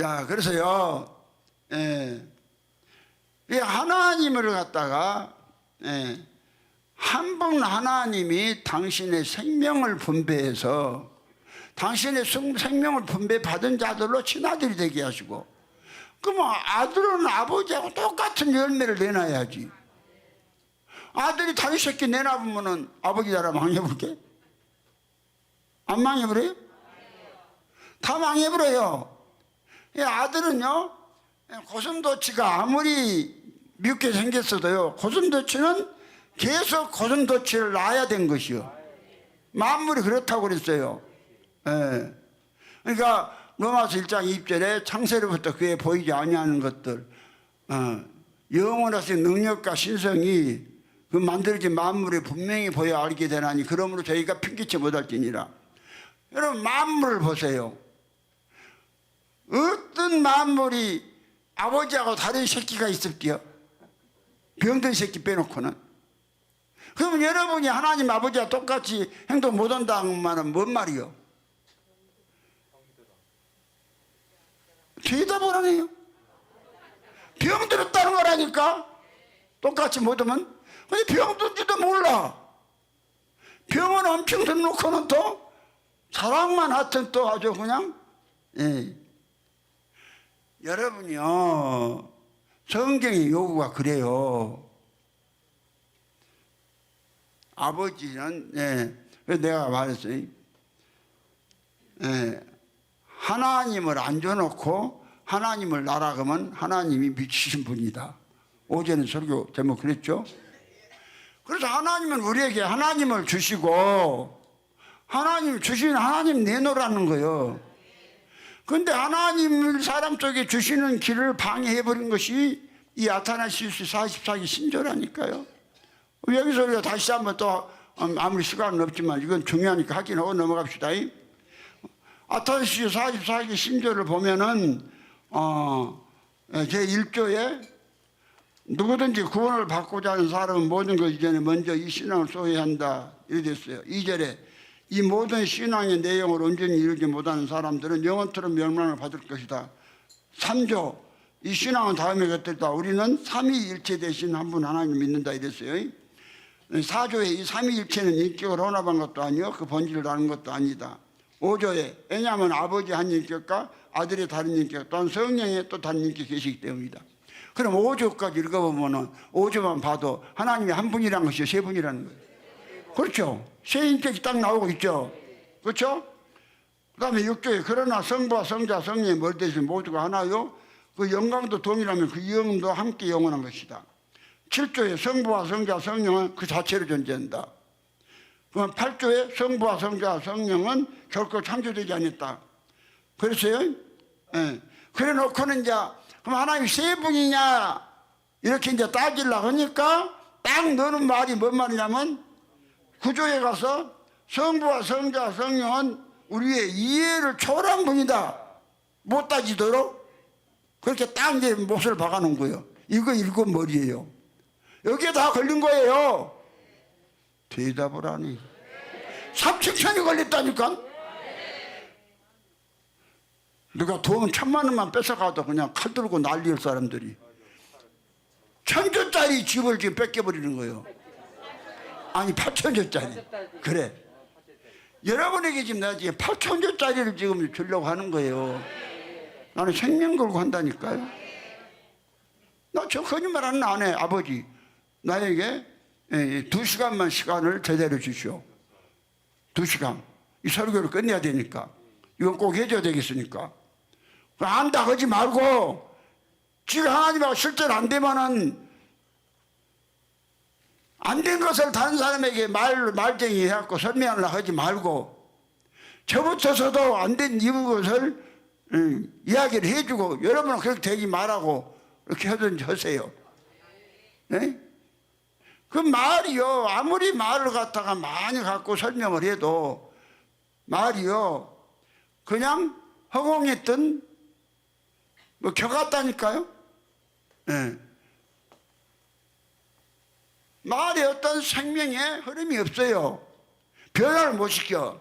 야, 그래서요, 이 하나님을 갖다가, 한 분 하나님이 당신의 생명을 분배해서 당신의 생명을 분배받은 자들로 친아들이 되게 하시고, 그러면 아들은 아버지하고 똑같은 열매를 내놔야지. 아들이 다른 새끼 내놔보면은 아버지 나라 망해볼게? 안 망해버려요? 다 망해버려요. 아들은요, 고슴도치가 아무리 밉게 생겼어도요, 고슴도치는 계속 고슴도치를 낳아야 된 것이요. 만물이 그렇다고 그랬어요. 그러니까 로마서 1장 2절에 창세로부터 그에 보이지 아니하는 것들, 영원하신 능력과 신성이 그 만들어진 만물에 분명히 보여 알게 되나니 그러므로 저희가 핑계치 못할지니라. 여러분 만물을 보세요. 어떤 만물이 아버지하고 다른 새끼가 있을게요? 병든 새끼 빼놓고는. 그러면 여러분이 하나님 아버지와 똑같이 행동 못한다는 말은 뭔 말이요? 대답을 안 해요. 병 들었다는 거라니까. 똑같이 못 오면. 근데 병 든지도 몰라. 병은 엄청 들놓고는 또 사랑만 하여튼 또 아주 그냥. 예. 여러분이요, 성경의 요구가 그래요. 아버지는, 예, 그래서 내가 말했어요. 예, 하나님을 앉혀놓고 하나님을 날아가면 하나님이 미치신 분이다. 어제는 설교 제목 그랬죠? 그래서 하나님은 우리에게 하나님을 주시고, 하나님 주시는 하나님 내놓으라는 거예요. 근데 하나님을 사람 속에 주시는 길을 방해해버린 것이 이 아타나시우스 44기 신조라니까요. 여기서 우리가 다시 한번 또, 아무리 시간은 없지만 이건 중요하니까 확인하고 넘어갑시다. 아타나시우스 44기 신조를 보면은 제1조에 누구든지 구원을 받고자 하는 사람은 모든 것 이전에 먼저 이 신앙을 소유해야 한다 이렇게 됐어요. 2절에 이 모든 신앙의 내용을 온전히 이루지 못하는 사람들은 영원토록 멸망을 받을 것이다. 3조 이 신앙은 다음에 것들이다. 우리는 삼위일체 대신 한 분 하나님을 믿는다 이랬어요. 4조에 이 삼위일체는 인격을 혼합한 것도 아니요 그 본질을 아는 것도 아니다. 5조에 왜냐하면 아버지 한 인격과 아들의 다른 인격 또한 성령의 또 다른 인격이 계시기 때문이다. 그럼 5조까지 읽어보면 5조만 봐도 하나님이 한 분이라는 것이 세 분이라는 거예요. 그렇죠? 세 인격이 딱 나오고 있죠. 그렇죠? 그 다음에 6조에 그러나 성부와 성자 성령의 멀대신 모두가 하나요 그 영광도 동일하면 그 영도 함께 영원한 것이다. 7조에 성부와 성자 성령은 그 자체로 존재한다. 그럼 8조에 성부와 성자 성령은 결코 창조되지 않았다. 그랬어요? 예. 그래 놓고는 이제 그럼 하나님 세 분이냐 이렇게 이제 따지려고 하니까 딱 넣는 말이 뭔 말이냐면 9조에 가서 성부와 성자 성령은 우리의 이해를 초월한 분이다. 못 따지도록 그렇게 딱 이제 못을 박아놓은 거예요. 이거 일곱 머리예요. 여기에 다 걸린 거예요. 대답을 하니 3층천이 걸렸다니까. 누가 돈 1,000만 원만 뺏어가도 그냥 칼 들고 난리일 사람들이 1,000조짜리 집을 지금 뺏겨버리는 거예요. 아니 8,000조짜리. 그래. 여러분에게 지금 내가 지금 8,000조짜리를 지금 주려고 하는 거예요. 나는 생명 걸고 한다니까요. 나 저 거짓말 안 해. 아버지 나에게 2시간만 시간을 제대로 주시오. 2시간 이 설교를 끝내야 되니까 이건 꼭 해줘야 되겠으니까 안다 하지 말고 지금 하나님하고 실제로 안 되면은 안 된 것을 다른 사람에게 말쟁이 해갖고 설명하려고 하지 말고 저부터서도 안 된 이것을 이야기를 해주고 여러분은 그렇게 되지 말라고 이렇게 하든지 하세요. 네? 그 말이요 아무리 말을 갖다가 많이 갖고 설명을 해도 말이요 그냥 허공했던 뭐 겨 같다니까요. 네. 말에 어떤 생명의 흐름이 없어요. 변화를 못 시켜.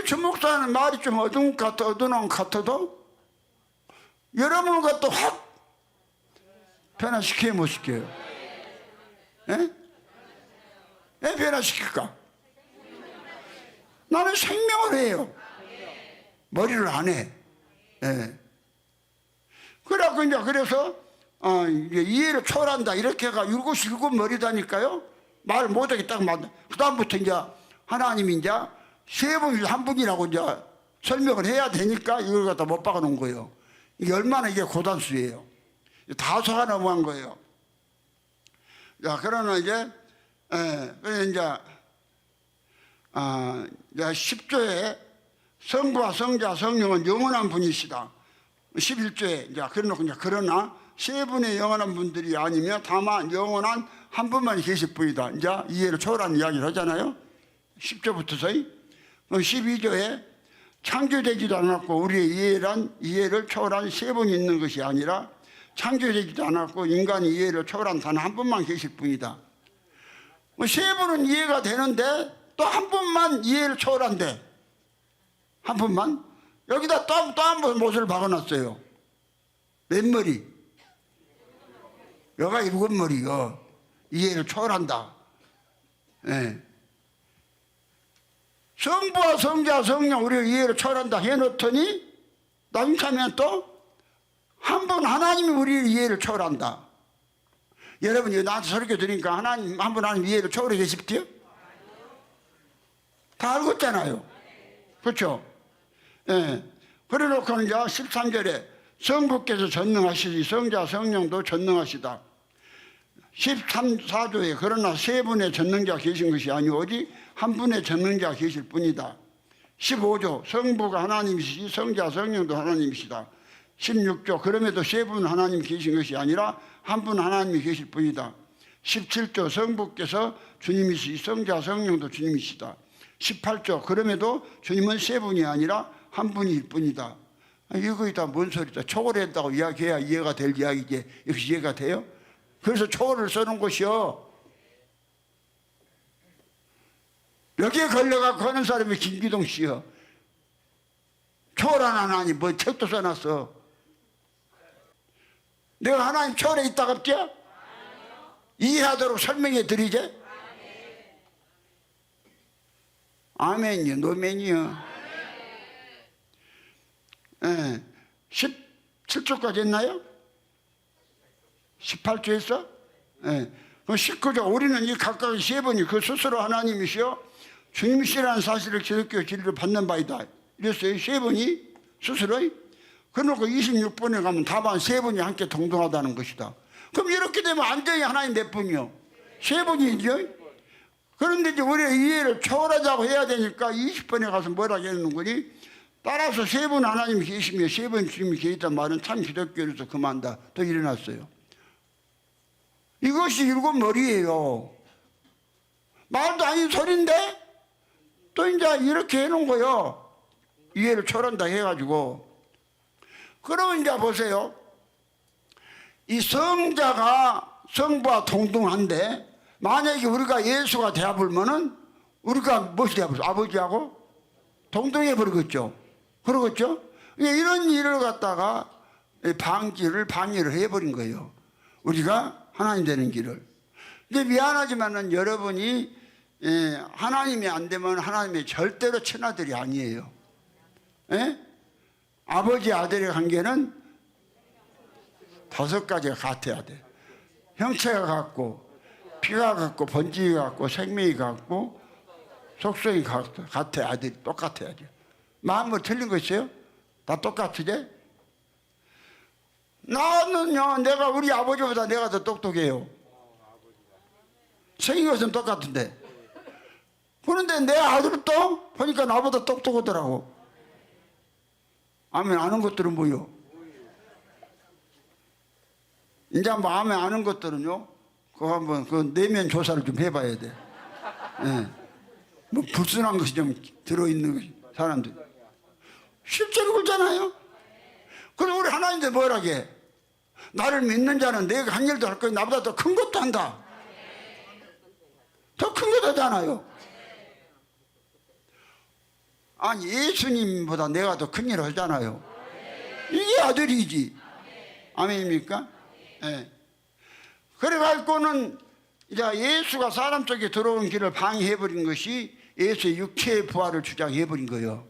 주 목사는 말이 좀 어두운 것 같아도 여러분 것도 확 변화시켜야 못 시켜요. 예? 왜 변화시킬까? 나는 생명을 해요. 머리를 안 해. 예. 그래서 이해를 초월한다 이렇게 해가 일곱 머리다니까요. 말 못하게 딱 맞다. 그 다음부터 이제 하나님이 이제 세 분 한 분이라고 이제 설명을 해야 되니까 이걸 갖다 못 박아놓은 거예요. 이게 얼마나 이게 고단수예요. 다소가 너무한 거예요. 자, 그러나 이제 이제 10조에 성부와 성자 성령은 영원한 분이시다. 11조에 이제 그래놓고 이제 그러나 세 분의 영원한 분들이 아니며 다만 영원한 한 분만 계실 뿐이다. 이제 이해를 초월한 이야기를 하잖아요. 10조부터서 12조에 창조되지도 않았고 우리의 이해를 초월한 세 분이 있는 것이 아니라 창조되지도 않았고 인간의 이해를 초월한 단 한 분만 계실 뿐이다. 세 분은 이해가 되는데 또 한 분만 이해를 초월한대. 한 분만 여기다 또 한 번 못을 박아놨어요. 몇 머리? 여가 7머리요. 이해를 초월한다. 예. 성부와 성자, 성령 우리가 이해를 초월한다 해놓더니 나중에 또 한 분 하나님이 우리를 이해를 초월한다. 여러분이 나한테 설교 드리니까 하나님 한 분 하나님 이해를 초월해 계십디요? 다 알고 있잖아요. 그렇죠? 예. 그래 놓고는 이제 13절에 성부께서 전능하시니 성자 성령도 전능하시다. 14조에 그러나 세 분의 전능자가 계신 것이 아니오 오직 한 분의 전능자가 계실 뿐이다. 15조 성부가 하나님이시지 성자 성령도 하나님이시다. 16조 그럼에도 세 분 하나님이 계신 것이 아니라 한 분 하나님이 계실 뿐이다. 17조 성부께서 주님이시지 성자 성령도 주님이시다. 18조 그럼에도 주님은 세 분이 아니라 한 분일 뿐이다. 이거 다 뭔 소리다. 초월했다고 이야기해야 이해가 될 이야기지. 역시 이해가 돼요? 그래서 초월을 써놓은 것이요. 여기에 걸려갖고 하는 사람이 김기동 씨요. 초월한 하나님 뭐 책도 써놨어. 내가 하나님 초월에 있다고 없지? 이해하도록 설명해 드리지? 아멘이요 노멘이요. 17조까지 했나요? 18조 했어? 예. 그럼 19조 우리는 이 각각 세 분이 그 스스로 하나님이시여 주님이시라는 사실을 기독교 진리로 받는 바이다. 이랬어요. 세 분이 스스로. 그러고 26번에 가면 답안 세 분이 함께 동등하다는 것이다. 그럼 이렇게 되면 완전히 하나님 몇 분이요? 세 분이죠. 그런데 이제 우리가 이해를 초월하자고 해야 되니까 20번에 가서 뭐라 하는 거니? 따라서 세 분 하나님이 계시며 세 분 주님이 계시단 말은 참 기독교로서 그만다. 또 일어났어요. 이것이 7머리예요. 말도 아닌 소리인데 또 이제 이렇게 해놓은 거요. 이해를 초월한다 해가지고. 그러면 이제 보세요. 이 성자가 성부와 동등한데 만약에 우리가 예수가 되어버리면은 우리가 무엇이 되어버렸어? 아버지하고 동등해 버리겠죠. 그러겠죠? 이런 일을 갖다가 방해를 해버린 거예요. 우리가 하나님 되는 길을. 근데 미안하지만은 여러분이 하나님이 안 되면 하나님의 절대로 친아들이 아니에요. 예? 아버지 아들의 관계는 5가지가 같아야 돼. 형체가 같고 피가 같고 번지가 같고 생명이 같고 속성이 같아. 아들이 똑같아야 돼. 마음으로 틀린 거 있어요? 다 똑같으지? 나는요 내가 우리 아버지보다 내가 더 똑똑해요. 생긴 것은 똑같은데. 그런데 내 아들도 보니까 나보다 똑똑하더라고. 아멘. 아는 것들은 뭐요? 이제 뭐 아멘 아는 것들은요 그거 한번 그 내면 조사를 좀 해봐야 돼. 예. 뭐 불순한 것이 좀 들어있는 사람들 실제로 그렇잖아요. 그럼 우리 하나님들 뭐라게? 나를 믿는 자는 내가 한 일도 할 거니 나보다 더 큰 것도 한다. 더 큰 것도 하잖아요. 아니 예수님보다 내가 더 큰 일을 하잖아요. 이게 아들이지. 아멘입니까? 예. 그래가지고는 이제 예수가 사람 쪽에 들어온 길을 방해해버린 것이 예수의 육체의 부활을 주장해버린 거예요.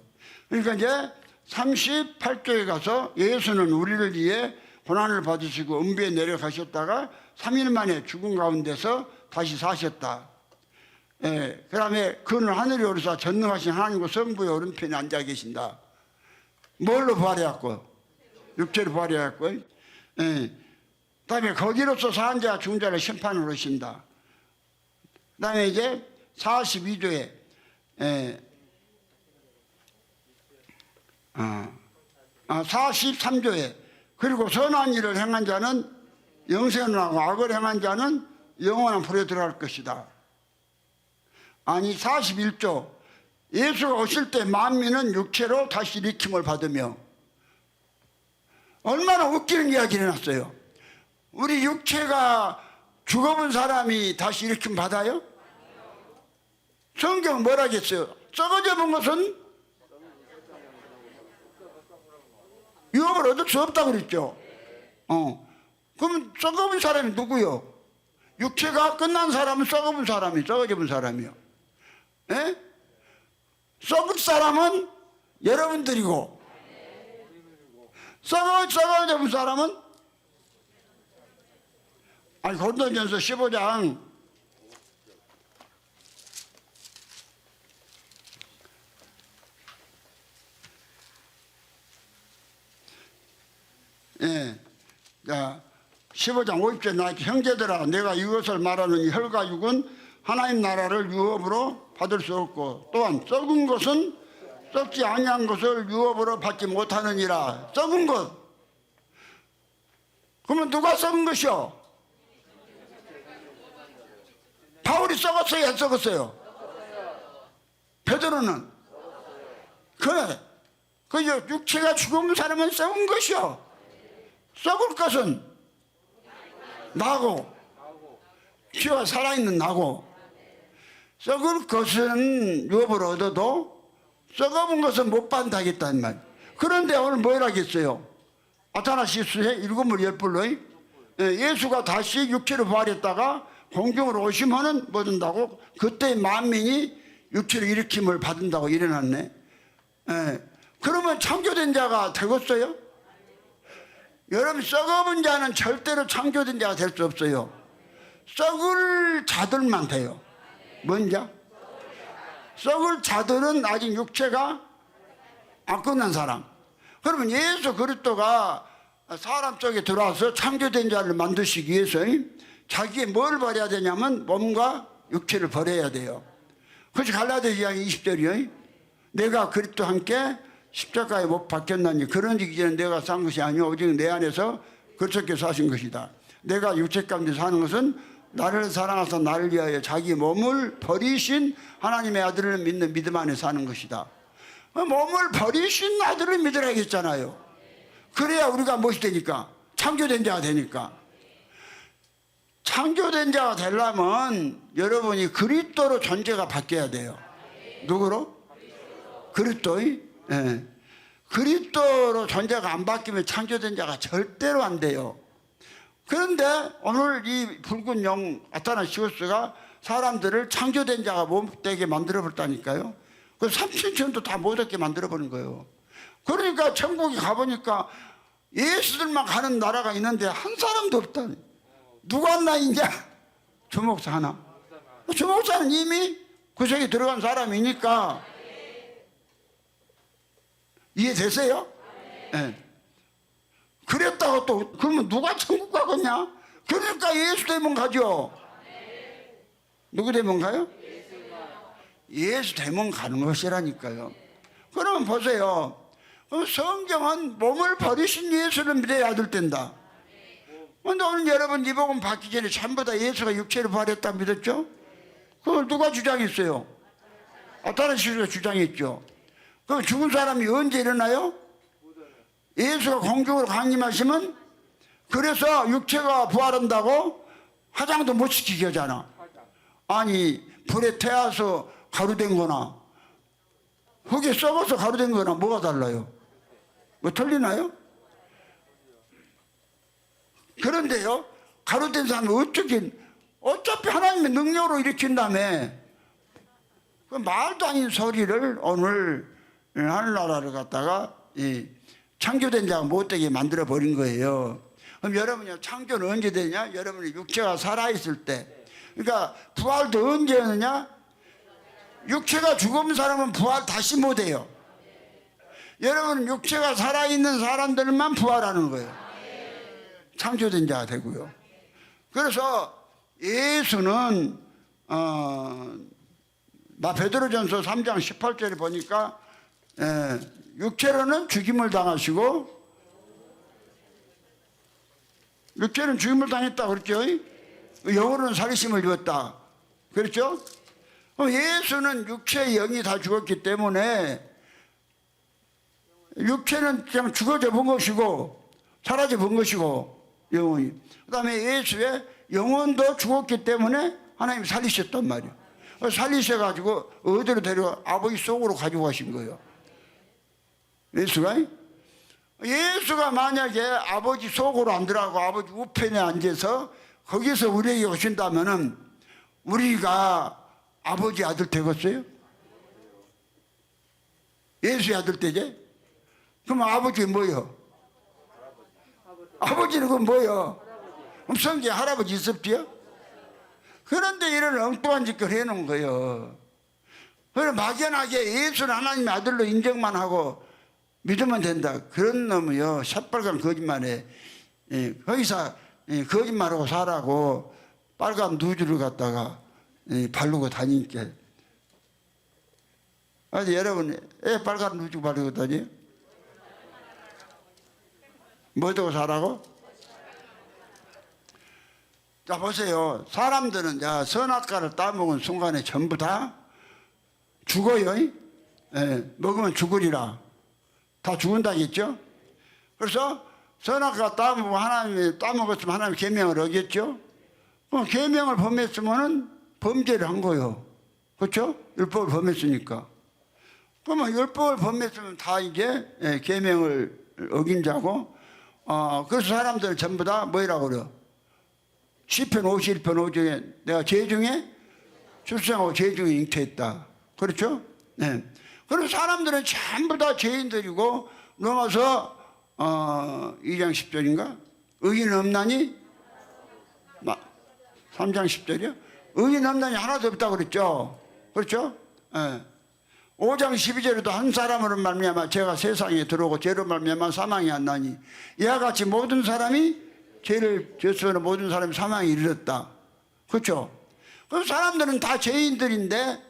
그러니까 이제 38조에 가서 예수는 우리를 위해 고난을 받으시고 음부에 내려가셨다가 3일 만에 죽은 가운데서 다시 사셨다. 예, 그 다음에 그는 하늘에 오르사 전능하신 하나님과 성부의 오른편에 앉아 계신다. 뭘로 부활해왔고? 육체로 부활해왔고. 예. 그 다음에 거기로서 사한 자와 죽은 자를 심판으로 오신다. 그 다음에 이제 42조에 43조에 그리고 선한 일을 행한 자는 영생을 하고 악을 행한 자는 영원한 불에 들어갈 것이다. 아니 41조 예수가 오실 때 만민은 육체로 다시 일으킴을 받으며. 얼마나 웃기는 이야기를 해놨어요. 우리 육체가 죽어본 사람이 다시 일으킴 받아요? 성경은 뭐라 하겠어요? 썩어져 본 것은 유업을 얻을 수 없다고 그랬죠. 그러면 썩어본 사람이 누구요? 육체가 끝난 사람은 썩어본 사람이, 썩어져본 사람이요. 예? 썩을 사람은 여러분들이고, 썩어져본 사람은, 아니, 고린도전서 15장 15장 50절 나이트 형제들아 내가 이것을 말하는 혈과 육은 하나님 나라를 유업으로 받을 수 없고 또한 썩은 것은 썩지 아니한 것을 유업으로 받지 못하느니라. 썩은 것. 그러면 누가 썩은 것이요? 바울이 썩었어요? 안 썩었어요? 베드로는? 그래. 그 육체가 죽은 사람은 썩은 것이요. 썩을 것은 나고 피와 살아있는 나고 썩을 것은 유업으로 얻어도 썩어본 것은 못 받는다겠다는 말. 그런데 오늘 뭐라 했어요? 아타나시스의 일곱물 열불로 예수가 다시 육체로 부활했다가 공중으로 오시면은 뭐 된다고? 그때 만민이 육체로 일으킴을 받는다고 일어났네. 그러면 창조된 자가 되겠어요? 여러분 썩어본 자는 절대로 창조된 자가 될 수 없어요. 썩을 자들만 돼요. 뭔 자? 썩을 자들은 아직 육체가 안 끝난 사람. 그러면 예수 그리스도가 사람 속에 들어와서 창조된 자를 만드시기 위해서 자기의 뭘 버려야 되냐면 몸과 육체를 버려야 돼요. 그래서 갈라디아 2장 20절이요. 내가 그리스도와 함께 십자가에 못 박혔나니 그런 이전에 내가 산 것이 아니오 오직 내 안에서 그리스도께서 사신 것이다. 내가 육체 가운데 사는 것은 나를 사랑하사 나를 위하여 자기 몸을 버리신 하나님의 아들을 믿는 믿음 안에 사는 것이다. 몸을 버리신 아들을 믿으라 했잖아요. 그래야 우리가 무엇이 되니까? 창조된 자가 되니까. 창조된 자가 되려면 여러분이 그리스도로 존재가 바뀌어야 돼요. 누구로? 그리스도의? 예. 그리스도로 존재가 안 바뀌면 창조된 자가 절대로 안 돼요. 그런데 오늘 이 붉은 영 아타나시우스가 사람들을 창조된 자가 못되게 만들어 버렸다니까요. 그 3000년도 다 못되게 만들어 버린 거예요. 그러니까 천국에 가보니까 예수들만 가는 나라가 있는데 한 사람도 없다. 누가 왔나 이제? 주목사 하나. 주목사는 이미 구석에 들어간 사람이니까 이해되세요? 네. 그랬다고 또 그러면 누가 천국 가겠냐? 그러니까 예수 되면 가죠. 누구 되면 가요? 예수 되면 가는 것이라니까요. 그러면 보세요. 성경은 몸을 버리신 예수를 믿어야 될 텐다. 근데 오늘 여러분 이 복음 받기 전에 전부 다 예수가 육체를 부활했다 믿었죠? 그걸 누가 주장했어요? 아타나시스가 주장했죠. 그럼 죽은 사람이 언제 일어나요? 예수가 공중으로 강림하시면 그래서 육체가 부활한다고 화장도 못 시키게 하잖아. 아니 불에 태워서 가루된 거나 흙에 썩어서 가루된 거나 뭐가 달라요? 뭐 틀리나요? 그런데요 가루된 사람은 어차피 하나님의 능력으로 일으킨다며 그 말도 아닌 소리를 오늘 하늘나라를 갖다가 창조된 자가 못되게 만들어 버린 거예요. 그럼 여러분이 창조는 언제 되냐? 여러분의 육체가 살아있을 때. 그러니까 부활도 언제 하느냐? 육체가 죽은 사람은 부활 다시 못해요. 여러분은 육체가 살아있는 사람들만 부활하는 거예요. 창조된 자가 되고요. 그래서 예수는 베드로전서 3장 18절에 보니까 육체로는 죽임을 당하시고 육체는 죽임을 당했다 그랬죠. 영으로는 살리심을 입었다 그랬죠. 예수는 육체의 영이 다 죽었기 때문에 육체는 그냥 죽어져 본 것이고 사라져 본 것이고 영혼이 그 다음에 예수의 영혼도 죽었기 때문에 하나님이 살리셨단 말이에요. 살리셔가지고 어디로 데려가? 아버지 속으로 가지고 가신 거예요. 예수가. 예수가 만약에 아버지 속으로 안 들어가고 아버지 우편에 앉아서 거기서 우리에게 오신다면은 우리가 아버지 아들 되겠어요? 예수의 아들 되지? 그럼 아버지 뭐요? 아버지는 그건 뭐요? 그럼 성경에 할아버지 있었지요? 그런데 이런 엉뚱한 짓을 해놓은 거예요. 그래 막연하게 예수는 하나님의 아들로 인정만 하고 믿으면 된다. 그런 놈이요 새빨간 거짓말에 거기서 거짓말하고 살라고 빨간 누주를 갖다가 바르고 다니니까. 아니 여러분 애 빨간 누주 바르고 다니? 뭐 두고 사라고? 자 보세요. 사람들은 선악과를 따먹은 순간에 전부 다 죽어요. 먹으면 죽으리라. 다 죽는다겠죠? 그래서 선악과 따먹고 하나님이 따먹었으면 하나님 계명을 어겼죠? 그럼 계명을 범했으면 범죄를 한 거예요. 그렇죠? 율법을 범했으니까. 그러면 율법을 범했으면 다 이제 계명을 어긴 자고 그래서 사람들은 전부 다 뭐라고 그래요? 시편 51편 5절에 내가 죄 중에 출생하고 죄 중에 잉태했다. 그렇죠? 네. 그럼 사람들은 전부 다 죄인들이고 넘어서 2장 10절인가? 의인 없나니? 3장 10절이요? 의인 없나니 하나도 없다고 그랬죠? 그렇죠? 네. 5장 12절에도 한 사람으로 말미암아 죄가 세상에 들어오고 죄로 말미암아 사망이 안 나니 이와 같이 모든 사람이 죄를 지었으므로 모든 사람이 사망에 이르렀다. 그렇죠? 그럼 사람들은 다 죄인들인데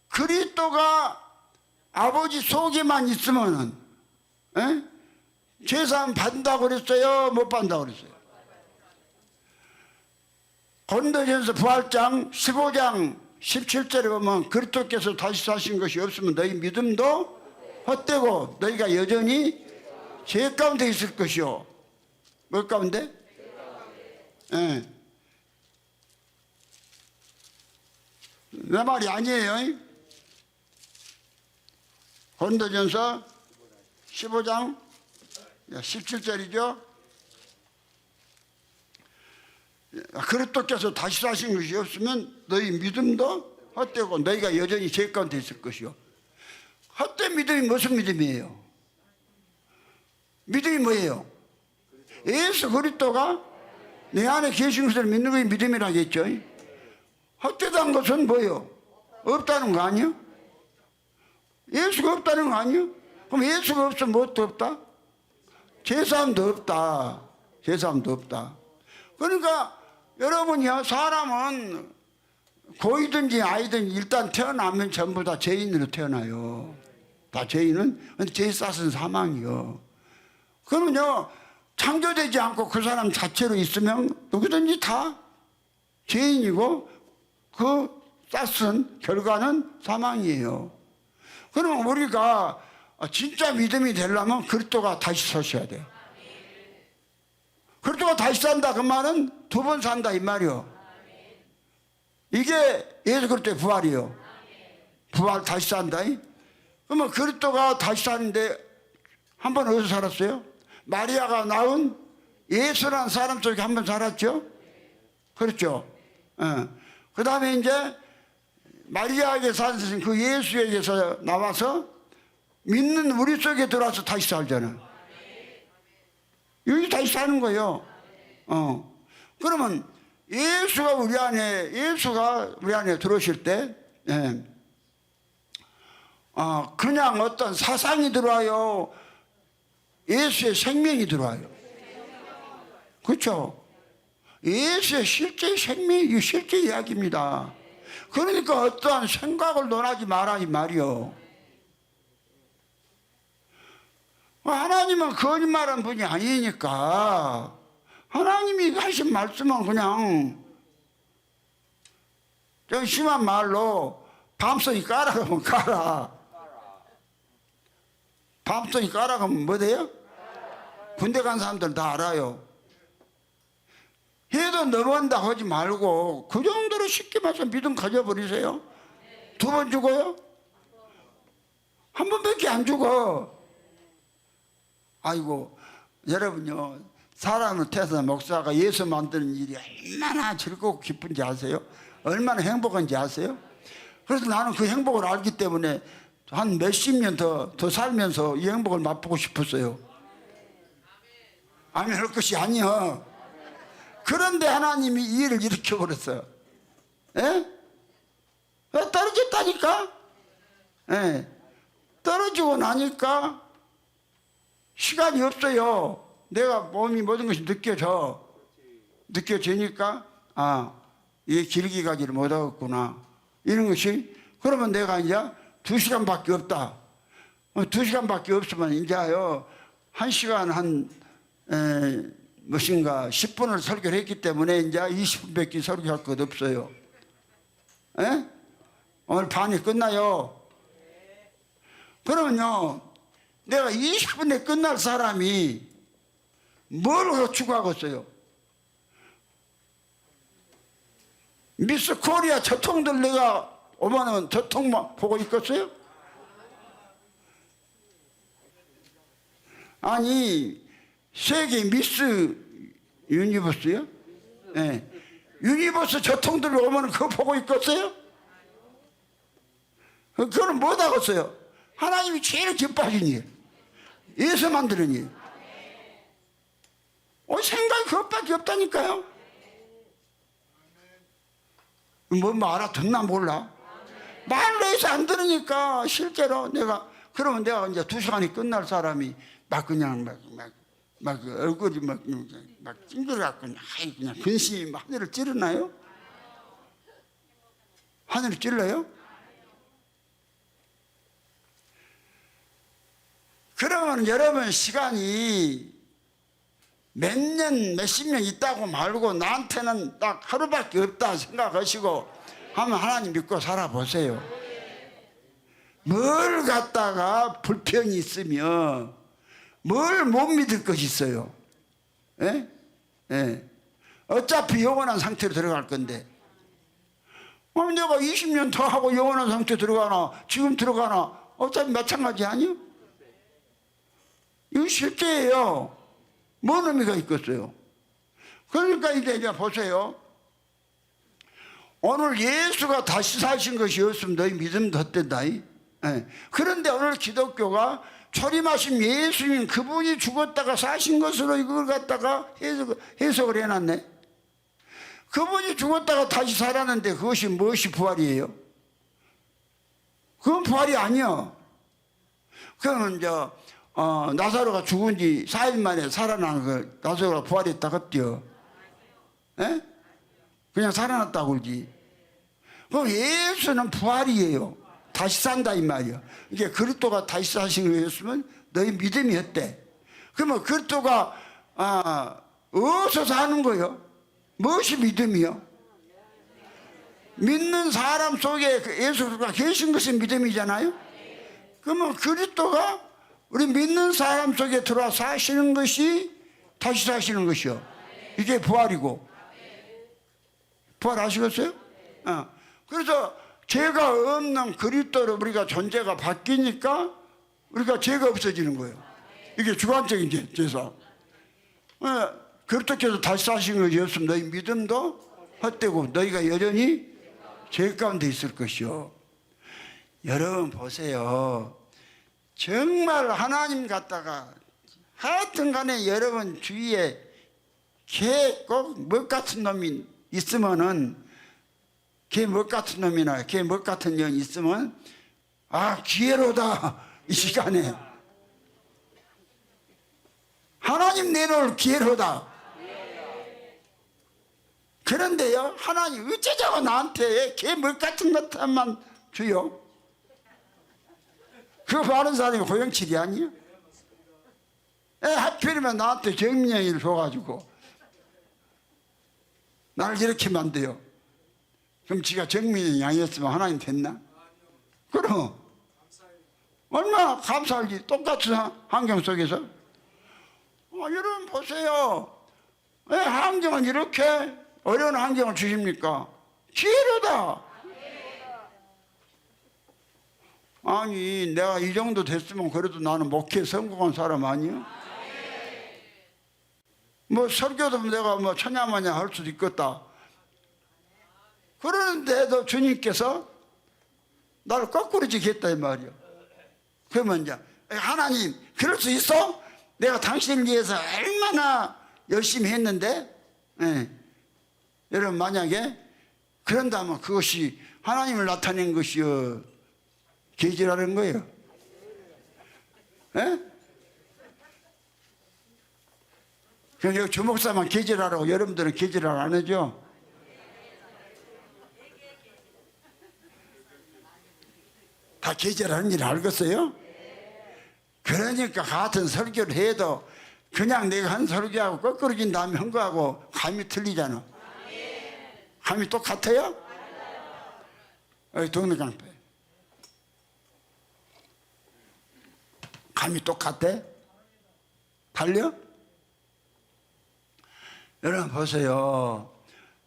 그리스도가 아버지 속에만 있으면은 죄사함 받는다고 그랬어요? 못 받는다고 그랬어요? 고린도전서 부활장 15장 17절에 보면 그리스도께서 다시 사신 것이 없으면 너희 믿음도 헛되고 너희가 여전히 죄 가운데 있을 것이요. 뭐 가운데? 예. 내 말이 아니에요. 고린도전서 15장 17절이죠. 그리스도께서 다시 사신 것이 없으면 너희 믿음도 헛되고 너희가 여전히 죄 가운데 있을 것이요. 헛된 믿음이 무슨 믿음이에요? 믿음이 뭐예요? 예수 그리스도가 내 안에 계신 것을 믿는 것이 믿음이라겠죠. 헛되다는 것은 뭐예요? 없다는 거 아니에요? 예수가 없다는 거 아니에요? 그럼 예수가 없으면 무엇도 없다? 제사함도 없다. 제사함도 없다. 그러니까 여러분이요, 사람은 고이든지 아이든지 일단 태어나면 전부 다 죄인으로 태어나요. 다 죄인은. 근데 죄 쌌은 사망이요. 그러면요, 창조되지 않고 그 사람 자체로 있으면 누구든지 다 죄인이고 그 쌌은 결과는 사망이에요. 그러면 우리가 진짜 믿음이 되려면 그리스도가 다시 서셔야 돼요. 그리스도가 다시 산다 그 말은 두 번 산다 이 말이요. 이게 예수 그리스도의 부활이요. 부활 다시 산다. 그러면 그리스도가 다시 사는데 한 번 어디서 살았어요? 마리아가 낳은 예수라는 사람 속에 한 번 살았죠. 그렇죠. 그 다음에 이제 마리아에게 사신 그 예수에게서 나와서 믿는 우리 속에 들어와서 다시 살잖아. 여기 다시 사는 거예요. 그러면 예수가 우리 안에 들어오실 때, 그냥 어떤 사상이 들어와요? 예수의 생명이 들어와요. 그렇죠? 예수의 실제 생명이 실제 이야기입니다. 그러니까 어떠한 생각을 논하지 마라 이 말이요. 하나님은 거짓말한 분이 아니니까 하나님이 하신 말씀은 그냥 좀 심한 말로 밤송이 까라 그러면 까라. 밤송이 까라 그러면 뭐 돼요? 군대 간 사람들 다 알아요. 해도 넘어간다 하지 말고 그 정도로 쉽게 말해서 믿음 가져버리세요. 두 번 죽어요? 한 번밖에 안 죽어. 아이고, 여러분요, 사람을 태어서 목사가 예수 만드는 일이 얼마나 즐겁고 기쁜지 아세요? 얼마나 행복한지 아세요? 그래서 나는 그 행복을 알기 때문에 한 몇십 년 더 살면서 이 행복을 맛보고 싶었어요. 아멘 할 것이 아니요. 그런데 하나님이 이 일을 일으켜버렸어요. 예? 떨어졌다니까? 예. 떨어지고 나니까 시간이 없어요. 내가 몸이 모든 것이 느껴지니까 이게 길게 가지를 못하겠구나 이런 것이. 그러면 내가 이제 2시간밖에 없다. 2시간밖에 없으면 이제요 1시간 무엇인가 10분을 설교를 했기 때문에 이제 20분밖에 설교할 것 없어요. 에? 오늘 반이 끝나요. 그러면요 내가 20분에 끝날 사람이 뭘 추구하겠어요? 미스 코리아 저통들 내가 5만 원 저통만 보고 있겠어요? 아니 세계 미스 유니버스요? 네. 유니버스 저통들 오면 그거 보고 있겠어요? 그거는 못 하겠어요. 하나님이 제일 기뻐하신 일, 예수 만드는 일. 생각이 그것밖에 없다니까요. 뭐 알아듣나 몰라. 말로 해서 안 들으니까 실제로 그러면 내가 이제 2시간이 끝날 사람이 막 그냥 막 얼굴이 막 찡그려갖고 그냥 근심이 하늘을 찌르나요? 하늘을 찔러요? 그러면 여러분 시간이 몇 년, 몇십 년 있다고 말고 나한테는 딱 하루밖에 없다 생각하시고 하면 하나님 믿고 살아보세요. 뭘 갖다가 불평이 있으며 뭘 못 믿을 것이 있어요. 예? 예. 어차피 영원한 상태로 들어갈 건데 내가 20년 더 하고 영원한 상태로 들어가나 지금 들어가나 어차피 마찬가지 아니요? 이거 실제예요. 뭔 의미가 있겠어요? 그러니까 이제 보세요. 오늘 예수가 다시 사신 것이 없으면 너희 믿음도 헛된다. 예. 그런데 오늘 기독교가 초림하신 예수님 그분이 죽었다가 사신 것으로 이걸 갖다가 해석을 해놨네. 그분이 죽었다가 다시 살았는데 그것이 무엇이 부활이에요? 그건 부활이 아니요. 그러면 나사로가 죽은 지 4일 만에 살아난 걸 나사로가 부활했다고 했대요. 예? 그냥 살아났다고 그러지. 그럼 예수는 부활이에요. 다시 산다 이 말이야. 이게 그리스도가 다시 사신 거였으면 너희 믿음이 어때? 그러면 그리스도가 어디서 사는 거요? 무엇이 믿음이요? 믿는 사람 속에 예수가 계신 것이 믿음이잖아요. 그러면 그리스도가 우리 믿는 사람 속에 들어와 사시는 것이 다시 사시는 것이요. 이게 부활이고. 부활 아시겠어요? 그래서 죄가 없는 그리스도로 우리가 존재가 바뀌니까 우리가 죄가 없어지는 거예요. 이게 주관적인 죄사. 그리스도께서 다시 사신 것이 없으면 너희 믿음도 헛되고 너희가 여전히 죄 가운데 있을 것이요. 여러분 보세요. 정말 하나님 갖다가 하여튼 간에 여러분 주위에 개 꼭 먹 같은 놈이 있으면은 개 먹 같은 놈이나 개 먹 같은 년이 있으면 기회로다 이 시간에 하나님 내놓을 기회로다. 그런데요 하나님 어쩌자고 나한테 개 먹 같은 것만 주요? 그거 바른 사람이 호영칠이 아니야? 하필이면 나한테 정민영이를 줘가지고 나를 이렇게 만들어요. 그럼 지가 정민영이 아니었으면 하나님 됐나? 그럼 얼마나 감사할지. 똑같은 환경 속에서 여러분 보세요. 왜 환경은 이렇게 어려운 환경을 주십니까? 기회로다. 아니 내가 이 정도 됐으면 그래도 나는 목회에 성공한 사람 아니야? 뭐 설교도 내가 뭐 천야마냐 할 수도 있겠다. 그러는데도 주님께서 나를 거꾸로 지겠다 이 말이야. 그러면 이제 하나님 그럴 수 있어? 내가 당신을 위해서 얼마나 열심히 했는데. 예. 여러분 만약에 그런다면 그것이 하나님을 나타낸 것이요 계지라는 거예요. 예? 그냥 주목사만 계지라라고 여러분들은 계지라 안 하죠? 다 계절하는 일 알겠어요? 그러니까 같은 설교를 해도 그냥 내가 한 설교하고 거꾸로진 다음에 한 거하고 감이 틀리잖아. 감이 똑같아요? 여기 동네 깡패 감이 똑같아? 달려? 여러분 보세요.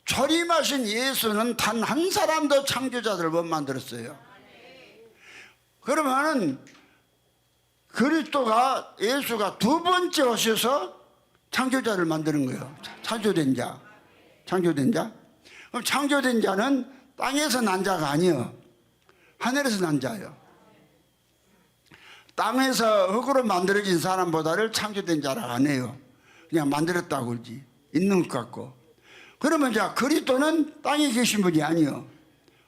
초림하신 예수는 단 한 사람도 창조자들을 못 만들었어요. 그러면은 그리스도가 예수가 두 번째 오셔서 창조자를 만드는 거예요. 창조된 자. 창조된 자. 그럼 창조된 자는 땅에서 난 자가 아니에요. 하늘에서 난 자예요. 땅에서 흙으로 만들어진 사람보다를 창조된 자라 안 해요. 그냥 만들었다고 그러지. 있는 것 같고. 그러면 자 그리스도는 땅에 계신 분이 아니에요.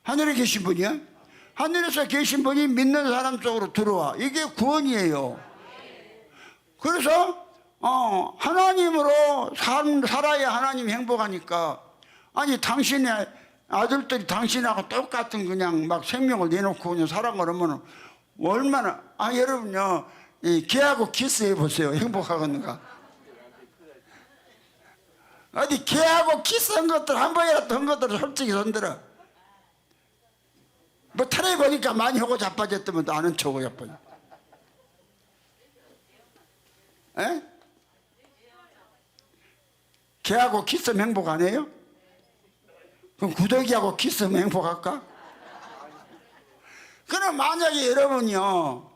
하늘에 계신 분이야? 하늘에서 계신 분이 믿는 사람 속으로 들어와. 이게 구원이에요. 그래서 하나님으로 살아야 하나님 행복하니까. 아니 당신의 아들들이 당신하고 똑같은 그냥 막 생명을 내놓고 그냥 살아가려면 얼마나. 여러분요 개하고 키스해 보세요. 행복하겠는가? 어디 개하고 키스한 것들 한 번이라도 한 것들 솔직히 손들어. 뭐 텔레비 보니까 많이 하고 자빠졌다면 또 아는 척하고 자빠져. 에? 개하고 키스하면 행복 안 해요? 그럼 구더기하고 키스하면 행복할까? 그럼 만약에 여러분이요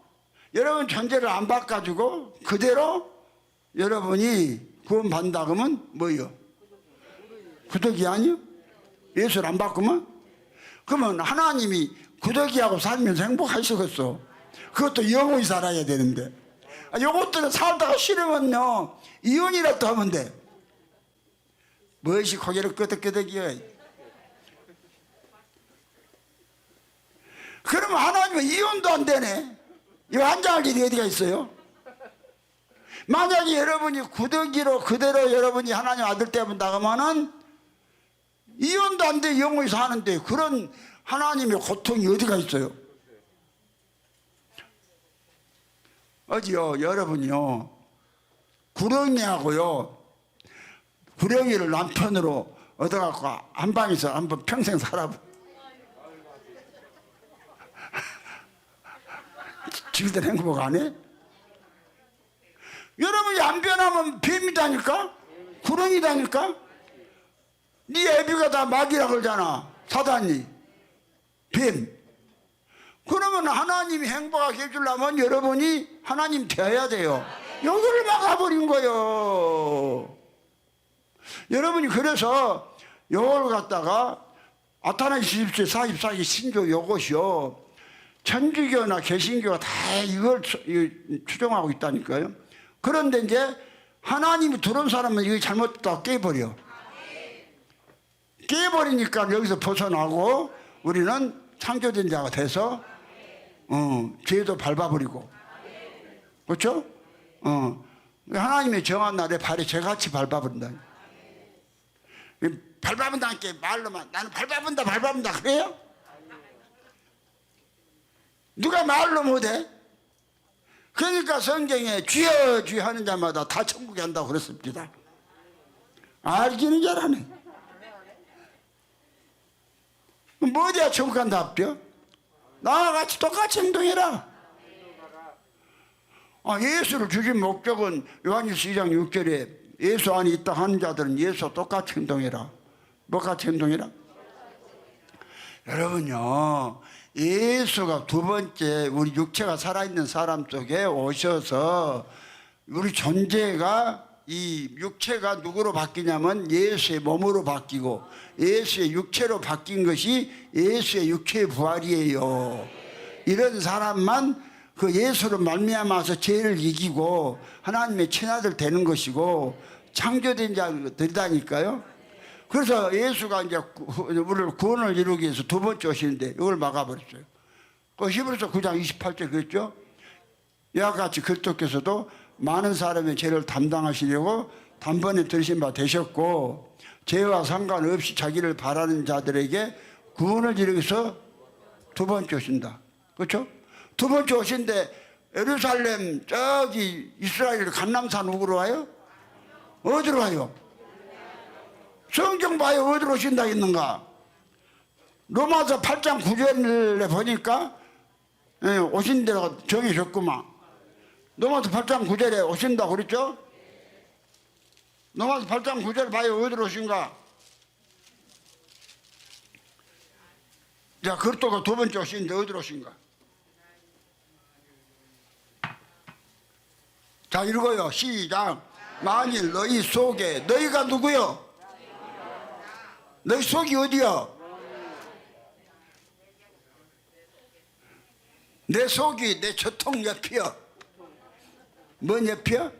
여러분 존재를 안 바꿔주고 그대로 여러분이 구원 받는다 그러면 뭐예요? 구더기 아니요? 예수를 안 바꾸면? 그러면 하나님이 구더기하고 살면서 행복하시겠어. 그것도 영원히 살아야 되는데. 요것들은 살다가 싫으면요 이혼이라도 하면 돼. 무엇이 고개를 끄덕끄덕이요. 그러면 하나님은 이혼도 안 되네. 이거 환장할 일이 어디가 있어요? 만약에 여러분이 구더기로 그대로 여러분이 하나님 아들 때문에 나가면은 이혼도 안 돼. 영원히 사는데 그런 하나님의 고통이 어디가 있어요? 어디요 여러분이요 구렁이하고요 구렁이를 남편으로 얻어갖고 한 방에서 한번 평생 살아봐. 지금들 행복 안 해? 여러분이 안 변하면 뱀이다니까? 구렁이다니까? 네 애비가 다 마귀라 그러잖아. 사단이 뱀. 그러면 하나님이 행복하게 해주려면 여러분이 하나님 되어야 돼요. 여기를 막아버린 거예요. 여러분이 그래서 요걸 갖다가 아타나 27, 44기 신조 요것이요 천주교나 개신교가 다 이걸 추종하고 있다니까요. 그런데 이제 하나님이 들어온 사람은 이거 잘못됐다고 깨버려. 깨버리니까 여기서 벗어나고 우리는 창조된 자가 돼서 죄도 밟아버리고. 그렇죠? 하나님의 정한 날에 발이 죄같이 밟아버린다. 밟아본다는 게 말로만 나는 밟아본다 그래요? 누가 말로 못해? 그러니까 성경에 주여 주여 하는 자마다 다 천국에 한다고 그랬습니다. 알기는 잘하네. 뭐 어디야 천국 간다 합죠? 나와 같이 똑같이 행동해라. 예수를 주신 목적은 요한일서 2장 6절에 예수 안에 있다 하는 자들은 예수와 똑같이 행동해라. 뭐같이 행동해라? 여러분요 예수가 두 번째 우리 육체가 살아있는 사람 속에 오셔서 우리 존재가 이 육체가 누구로 바뀌냐면 예수의 몸으로 바뀌고 예수의 육체로 바뀐 것이 예수의 육체의 부활이에요. 이런 사람만 그 예수로 말미암아서 죄를 이기고 하나님의 친아들 되는 것이고 창조된 자들이다니까요. 그래서 예수가 이제 우리를 구원을 이루기 위해서 두 번째 오시는데 이걸 막아버렸어요. 그 히브리서 9장 28절 그랬죠. 이와 같이 그리스도께서도 많은 사람의 죄를 담당하시려고 단번에 들으신 바 되셨고 죄와 상관없이 자기를 바라는 자들에게 구원을 이루기 위해서 두 번째 오신다. 그렇죠? 두 번째 오신데 예루살렘 저기 이스라엘 감람산 우으로 와요? 어디로 와요? 성경 봐요. 어디로 오신다 했는가? 로마서 8장 9절에 보니까 오신 데가 정해졌구만. 로마서 8장 9절에 오신다고 그랬죠? 로마서 8장 9절 봐요. 어디로 오신가? 자, 그리스도가 두 번째 오시는데 어디로 오신가? 자, 읽어요. 시작. 만일 너희 속에, 너희가 누구요? 너희 속이 어디요? 내 속이 내 저통 옆이요. 뭔 옆이요?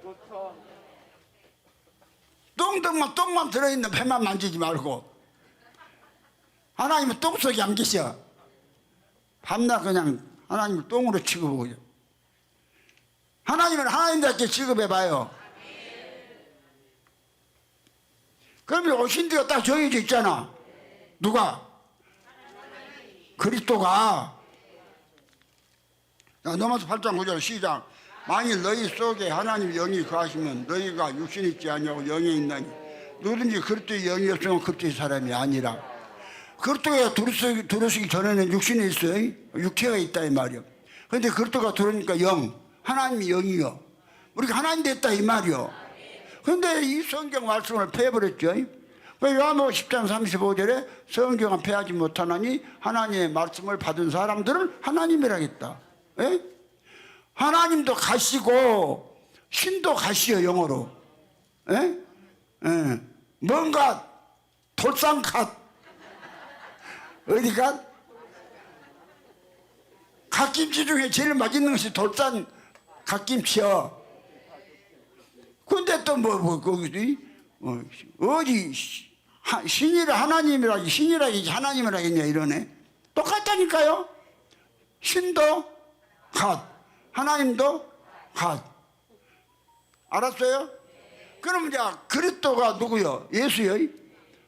똥만 들어있는 배만 만지지 말고. 하나님은 똥 속에 안 계셔. 밤낮 그냥 하나님을 똥으로 취급하고. 하나님은 하나님답게 취급해봐요. 그러면 오신 데가 딱 정해져 있잖아. 누가? 그리스도가. 넘어서 8장 9절 시작. 만일 너희 속에 하나님 영이 거하시면 너희가 육신이 있지 아니하고 영이 있나니 누구든지 그리스도의 영이 없으면 그리스도의 사람이 아니라. 그리스도가 들어오시기 전에는 육신이 있어요. 육체가 있다 이 말이요. 그런데 그리스도가 들어오니까 영, 하나님이 영이요. 우리가 하나님 됐다 이 말이요. 그런데 이 성경 말씀을 패해버렸죠. 요한복음 10장 35절에 성경은 패하지 못하나니 하나님의 말씀을 받은 사람들을 하나님이라겠다. 에? 하나님도 가시고 신도 가시요 영어로. 에? 에. 뭔가 돌산갓 어디가? 갓김치 중에 제일 맛있는 것이 돌산 갓김치요. 근데 또 거기지? 어디 신이라 하나님이라기 신이라기 하나님이라겠냐 이러네. 똑같다니까요. 신도 갓, 하나님도 갓. 알았어요? 그럼 이제 그리스도가 누구요? 예수요.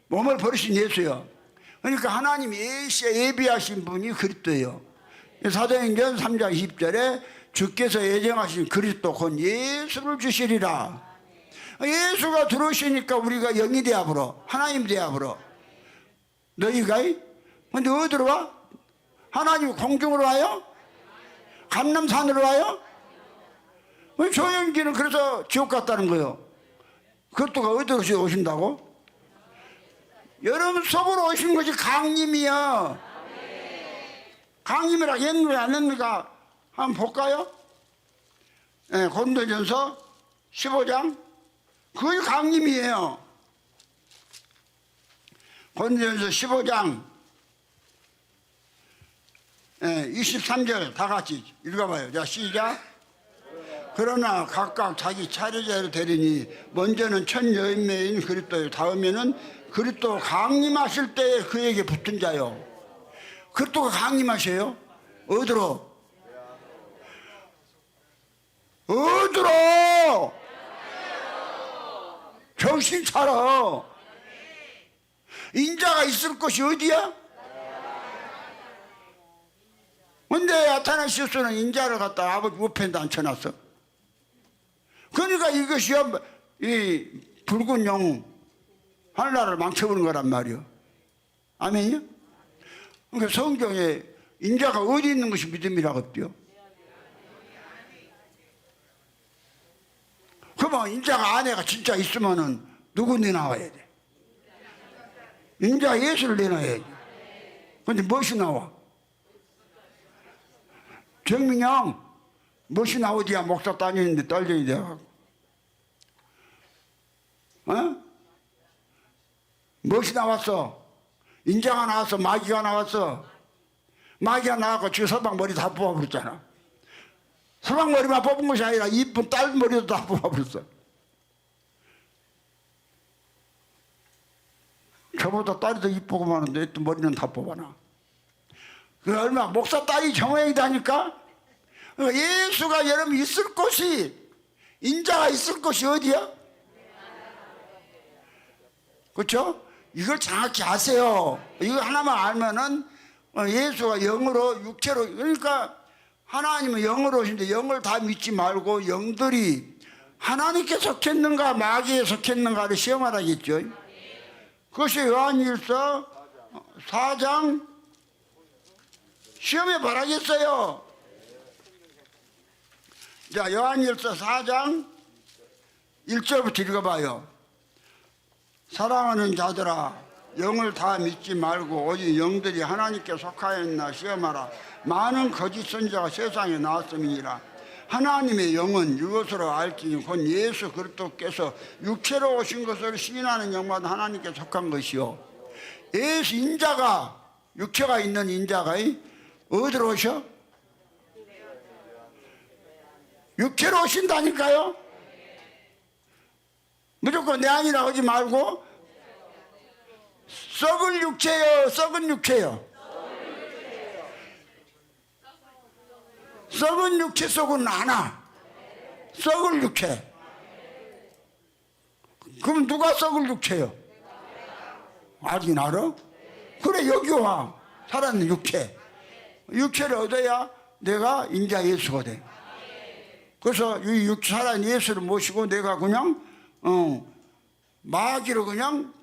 몸을 버리신 예수요. 그러니까 하나님 예비하신 분이 그리스도예요. 사도행전 3장 20절에 주께서 예정하신 그리스도 곧 예수를 주시리라. 예수가 들어오시니까 우리가 영이 되어버려. 하나님 되어버려. 너희가? 근데 어디로 와? 하나님 공중으로 와요? 감람산으로 와요? 조영기는 그래서 지옥 갔다는 거예요. 그리스도가 어디로 오신다고? 여러분 속으로 오신 것이 강림이요. 강림이라 했는가 안 했는가 한번 볼까요? 네, 고린도전서 15장 그게 강림이에요. 고린도전서 15장 23절 다 같이 읽어봐요. 자, 시작. 그러나 각각 자기 차례대로 되리니 먼저는 첫 열매인 그리스도요, 다음에는 그리스도 강림하실 때에 그에게 붙은 자요. 그리스도가 강림하셔요. 어디로? 어디로? 정신 차려. 인자가 있을 곳이 어디야? 근데 아타나시우스는 인자를 갖다 아버지 우편에다 앉혀놨어. 그러니까 이것이요, 이 붉은 영 하늘나라를 망쳐버린 거란 말이요. 아멘이요? 그러니까 성경에 인자가 어디 있는 것이 믿음이라고 없대요. 그러면 인자가 아내가 진짜 있으면은 누구 내놔야 돼? 인자 예수를 내놔야지. 근데 무엇이 나와? 정민영 무엇이 나오지야 목사 다니는데 떨려야 돼. 어? 무엇이 나왔어? 인자가 나왔어? 마귀가 나왔어? 마귀가 나와서 지 서방 머리 다 뽑아버렸잖아. 서방 머리만 뽑은 것이 아니라 이쁜 딸 머리도 다 뽑아버렸어. 저보다 딸이 더 이쁘고 많은데 또 머리는 다 뽑아놔. 그 얼마 목사 딸이 정형이다니까. 예수가 여러분 있을 곳이, 인자가 있을 곳이 어디야? 그렇죠? 이걸 정확히 아세요. 이거 하나만 알면은 예수가 영으로 육체로, 그러니까 하나님은 영으로 오신데 영을 다 믿지 말고 영들이 하나님께 속했는가 마귀에 속했는가를 시험하라겠죠. 그것이 요한일서 4장 시험해 보라겠어요. 자, 요한일서 4장 1절부터 읽어봐요. 사랑하는 자들아, 영을 다 믿지 말고 오직 영들이 하나님께 속하였나 시험하라. 많은 거짓 선지자가 세상에 나왔음이니라. 하나님의 영은 이것으로 알지니 곧 예수 그리스도께서 육체로 오신 것을 시인하는 영마다 하나님께 속한 것이요. 예수 인자가, 육체가 있는 인자가 어디로 오셔? 육체로 오신다니까요. 무조건 내 아니라 하지 말고 썩을 육체요, 썩은 육체요. 썩은 육체 속은 안아. 썩을 육체. 그럼 누가 썩을 육체요? 알긴 알아? 그래, 여기 와. 살아있는 육체. 육체를 얻어야 내가 인자 예수가 돼. 그래서 이 육체 살아있는 예수를 모시고 내가 그냥 마귀로 그냥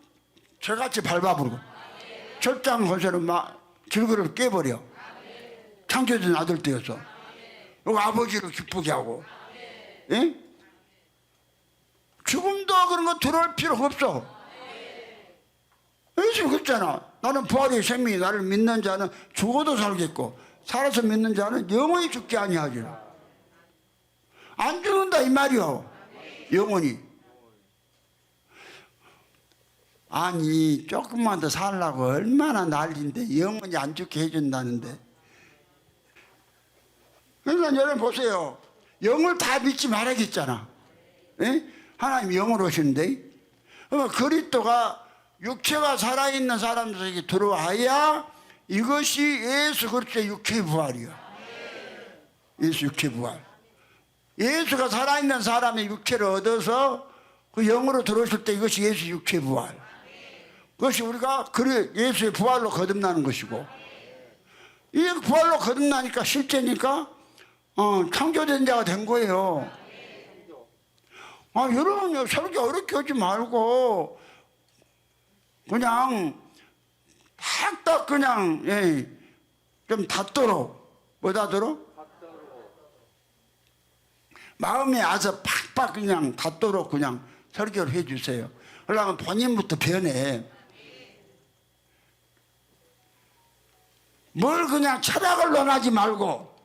저같이 밟아버리고 절장 건설은 길거리를 깨버려. 창조된 아들 되어서 여기 아버지를 기쁘게 하고. 예? 죽음도 그런 거 들어올 필요가 없어. 예수 그랬잖아. 나는 부활의 생명이 나를 믿는 자는 죽어도 살겠고 살아서 믿는 자는 영원히 죽게 아니하리라. 안 죽는다 이 말이요. 영원히. 아니 조금만 더 살라고 얼마나 난리인데 영원히 안 죽게 해준다는데. 그러니까 여러분 보세요. 영을 다 믿지 말아야겠잖아. 예? 하나님이 영으로 오시는데. 그러니까 그리스도가 육체가 살아있는 사람들에게 들어와야 이것이 예수 그리스도의 육체의 부활이야. 예수 육체의 부활. 예수가 살아있는 사람의 육체를 얻어서 그 영으로 들어오실 때 이것이 예수 육체의 부활. 그것이 우리가 예수의 부활로 거듭나는 것이고, 이 부활로 거듭나니까 실제니까 창조된 자가 된 거예요. 여러분 설교 어렵게 하지 말고 그냥 탁탁 그냥 좀 닿도록. 뭐 닿도록? 마음에 와서 팍팍 그냥 닿도록 그냥 설교를 해주세요. 그러면 본인부터 변해. 뭘 그냥 철학을 논하지 말고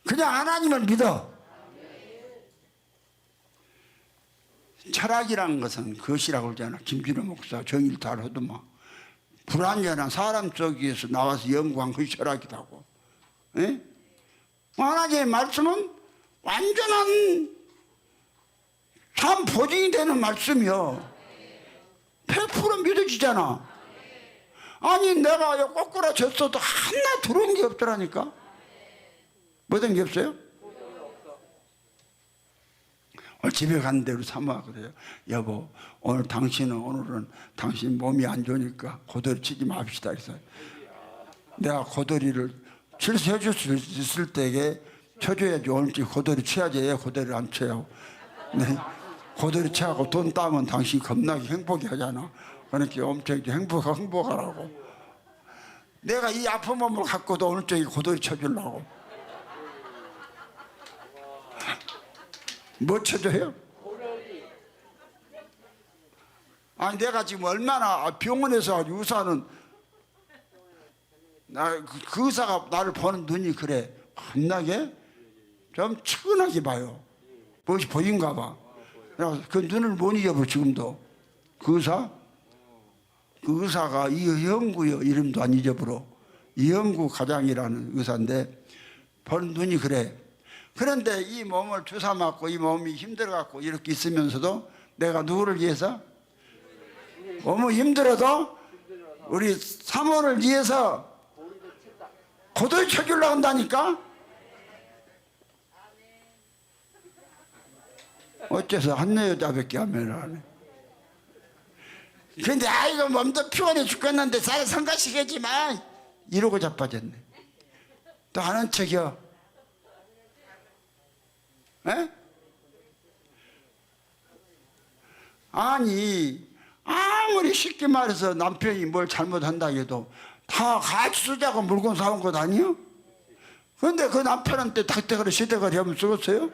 그냥 하나님을 믿어. 철학이라는 것은 그것이라고 그러잖아. 김준호 목사 정일탈 하더만 불완전한 사람 속에서 나와서 연구한 그것이 철학이라고. 예? 하나님의 말씀은 완전한 참 보증이 되는 말씀이요. 100% 믿어지잖아. 아니 내가 거꾸로 졌어도 하나 들어온 게 없더라니까. 뭐 된 게 없어요? 오늘 집에 가는 대로 사모하 그래요. 여보 오늘은 당신 몸이 안 좋으니까 고도리 치지 맙시다. 그래서 내가 고도리를 칠해줄 수 있을 때에 쳐줘야지. 오늘 고도리 쳐야지. 왜 고도리를 안 쳐요? 네. 고도리 쳐하고 돈 따면 당신 겁나게 행복해 하잖아. 그러니까 엄청 행복하라고. 내가 이 아픈 몸을 갖고도 오늘 저기 고도리 쳐주려고. 뭐 쳐줘요? 아니 내가 지금 얼마나 병원에서 의사는 그 의사가 나를 보는 눈이 그래 겁나게 좀 측은하게 봐요. 무엇이 보인가 봐. 그 눈을 못 잊어버려 지금도. 그 의사? 그 의사가 이형구요. 이름도 안 잊어버려. 이형구 가장이라는 의사인데 보는 눈이 그래. 그런데 이 몸을 주사 맞고 이 몸이 힘들어갖고 이렇게 있으면서도 내가 누구를 위해서? 너무 힘들어도 우리 사모를 위해서 고도에 쳐주려고 한다니까? 어째서 한 여자밖에 하면 안 해. 근데 아이고 몸도 피곤해 죽겠는데 쌀 성가시겠지만 이러고 자빠졌네. 또 하는 척이요. 에? 아니 아무리 쉽게 말해서 남편이 뭘 잘못한다 해도 다 같이 쓰자고 물건 사온 것 아니요? 그런데 그 남편한테 닭대가리 시대가리 하면 쓰겠어요?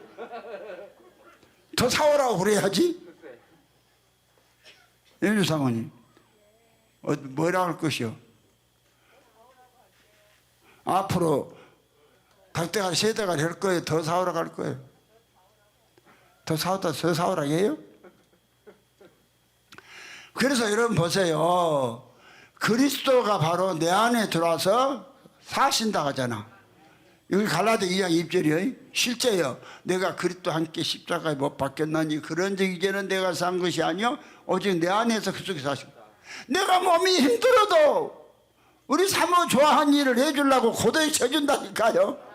더 사오라고 그래야지. 윤주 사모님 뭐라 할 것이요? 앞으로 닭대가리 시대가리 할 거예요? 더 사오라고 할 거예요? 더 사오다 더 사오라고 해요? 그래서 여러분 보세요. 그리스도가 바로 내 안에 들어와서 사신다 하잖아. 여기 갈라디아 2장 2절이요. 실제요. 내가 그리스도와 함께 십자가에 못 박혔나니 그런 적 이제는 내가 산 것이 아니요 오직 내 안에서 그 속에 사신다. 내가 몸이 힘들어도 우리 사모 좋아하는 일을 해주려고 고도에 쳐준다니까요.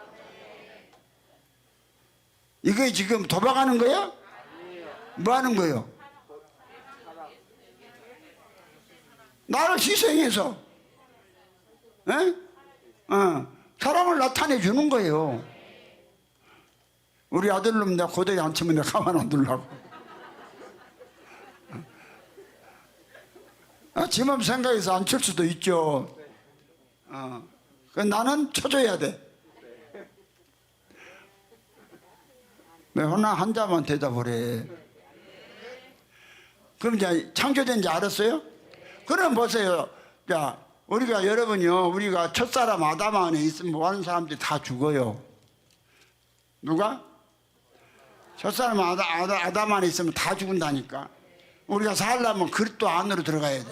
이게 지금 도박하는 거야? 뭐 하는 거예요? 나를 희생해서 사랑을 나타내 주는 거예요. 우리 아들놈 내가 고도에 안 치면 내가 가만 안 두려고. 지금 생각해서 안 칠 수도 있죠. 나는 쳐줘야 돼. 왜 하나 한 자만 대답을 해. 그럼 이제 창조된지 알았어요? 그럼 보세요. 자, 우리가 여러분요, 우리가 첫사람 아담 안에 있으면 많은 사람들이 다 죽어요. 누가? 첫사람 아담 안에 있으면 다 죽는다니까. 우리가 살려면 그리스도 안으로 들어가야 돼.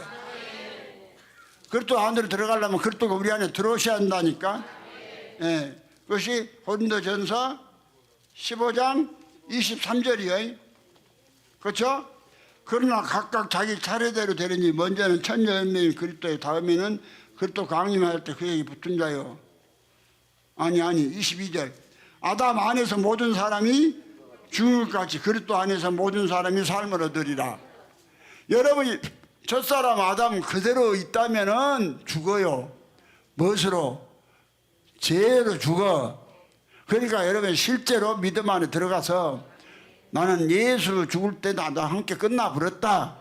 그리스도 안으로 들어가려면 그리스도가 우리 안에 들어오셔야 한다니까. 예, 그것이 고린도전서 15장 23절이에요. 그렇죠? 그러나 각각 자기 차례대로 되리니 먼저는 천년명이 그리스도에 다음에는 그리스도 강림할 때 그에게 붙은 자요. 아니 22절. 아담 안에서 모든 사람이 죽을 것 같이 그리스도 안에서 모든 사람이 삶을 얻으리라. 여러분이 첫사람 아담 그대로 있다면은 죽어요. 무엇으로? 죄로 죽어. 그러니까 여러분 실제로 믿음 안에 들어가서 나는 예수 죽을 때 나도 함께 끝나버렸다.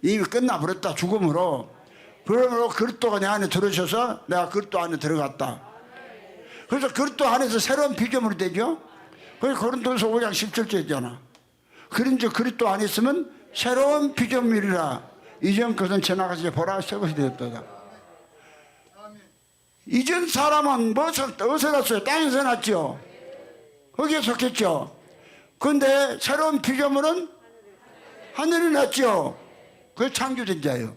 이미 끝나버렸다. 죽음으로. 그러므로 그리스도가 내 안에 들어오셔서 내가 그리스도 안에 들어갔다. 그래서 그리스도 안에서 새로운 피조물이 되죠. 그래서 고린도서 5장 17절이잖아. 그런즉 그리스도 안에 있으면 새로운 피조물이라. 이전 것은 지나가서 보라 새 것이 되었다. 이전 사람은 어디서 났어요? 땅에서 났죠. 거기에 속했죠. 그런데 새로운 피조물은 하늘에 났죠. 그게 창조된 자예요.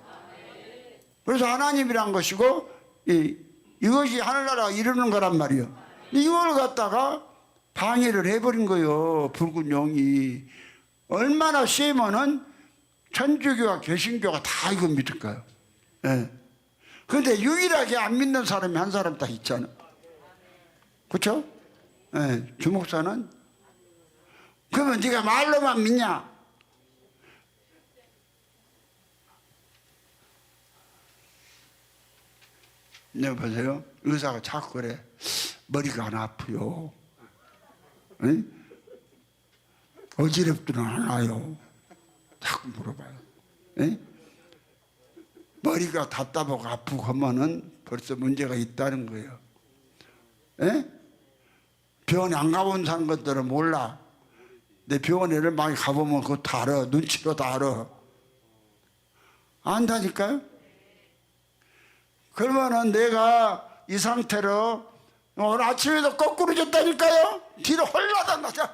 그래서 하나님이란 것이고 이것이 하늘나라가 이루는 거란 말이에요. 이걸 갖다가 방해를 해버린 거예요. 붉은 용이. 얼마나 세면은 천주교와 개신교가 다 이거 믿을까요? 예. 그런데 유일하게 안 믿는 사람이 한 사람 딱 있잖아. 그렇죠? 예. 주목사는 그러면 네가 말로만 믿냐? 네, 보세요. 의사가 자꾸 그래. 머리가 안 아프요. 에? 어지럽지는 않아요. 자꾸 물어봐요. 에? 머리가 답답하고 아프고 하면은 벌써 문제가 있다는 거예요. 에? 병원에 안 가본 사람 것들은 몰라. 내 병원에를 많이 가보면 그거 다 알아. 눈치로 다 알아. 안다니까요? 그러면은 내가 이 상태로 오늘 아침에도 거꾸로 졌다니까요? 뒤로 홀라당 나자.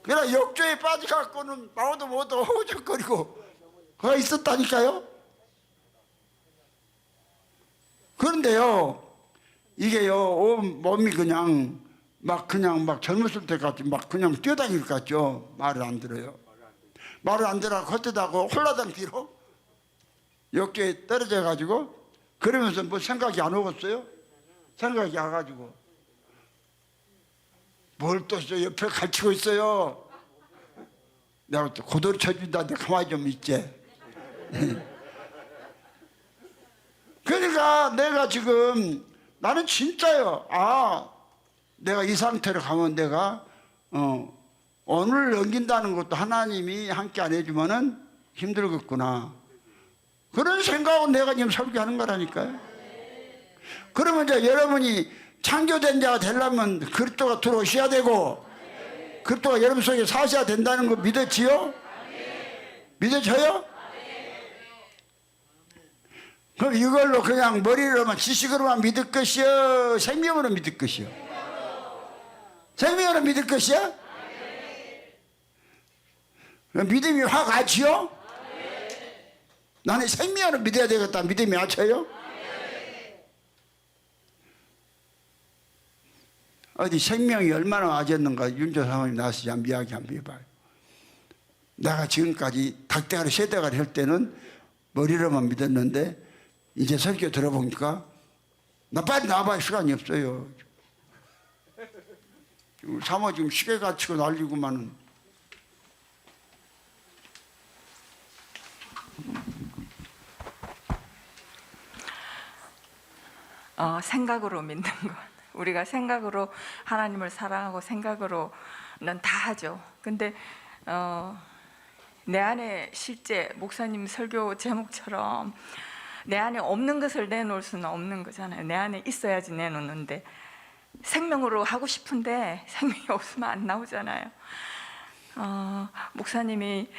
그러나 욕조에 빠져갖고는 마오도 못하고 허우적거리고 그가 있었다니까요. 그런데요, 이게요, 온 몸이 그냥 막 젊었을 때 같이 막 그냥 뛰어다닐 것 같죠. 말을 안 들어요. 말을 안 들어 헛되다고 홀라당 뒤로 욕조에 떨어져 가지고 그러면서 뭐 생각이 안 오겠어요? 생각이 와가지고 뭘 또 옆에 갇히고 있어요. 내가 또 고도리 쳐준다는데 가만히 좀 있지. 그러니까 내가 지금 나는 진짜요. 내가 이 상태로 가면 내가 오늘 넘긴다는 것도 하나님이 함께 안 해주면은 힘들겠구나. 그런 생각은 내가 지금 설교하는 거라니까요. 그러면 이제 여러분이 창조된 자가 되려면 그리스도가 들어오셔야 되고 그리스도가 여러분 속에 사셔야 된다는 거 믿어지요? 믿어져요? 그럼 이걸로 그냥 머리로만 지식으로만 믿을 것이요? 생명으로 믿을 것이요? 생명으로 믿을 것이요? 믿음이 확 아치요? 나는 생명으로 믿어야 되겠다. 믿음이 아쳐요? 어디 생명이 얼마나 아졌는가 윤조 사모님 나와서 한번 이야기 한번 해봐요. 내가 지금까지 닭대가리 새대가리 할 때는 머리로만 믿었는데 이제 설교 들어보니까 나 빨리 나와봐야 시간이 없어요. 사모 지금 시계 갖추고 난리구만은. 생각으로 믿는 것. 우리가 생각으로 하나님을 사랑하고 생각으로는 다 하죠. 근데 내 안에 실제 목사님 설교 제목처럼 내 안에 없는 것을 내놓을 수는 없는 거잖아요. 내 안에 있어야지 내놓는데 생명으로 하고 싶은데 생명이 없으면 안 나오잖아요. 목사님이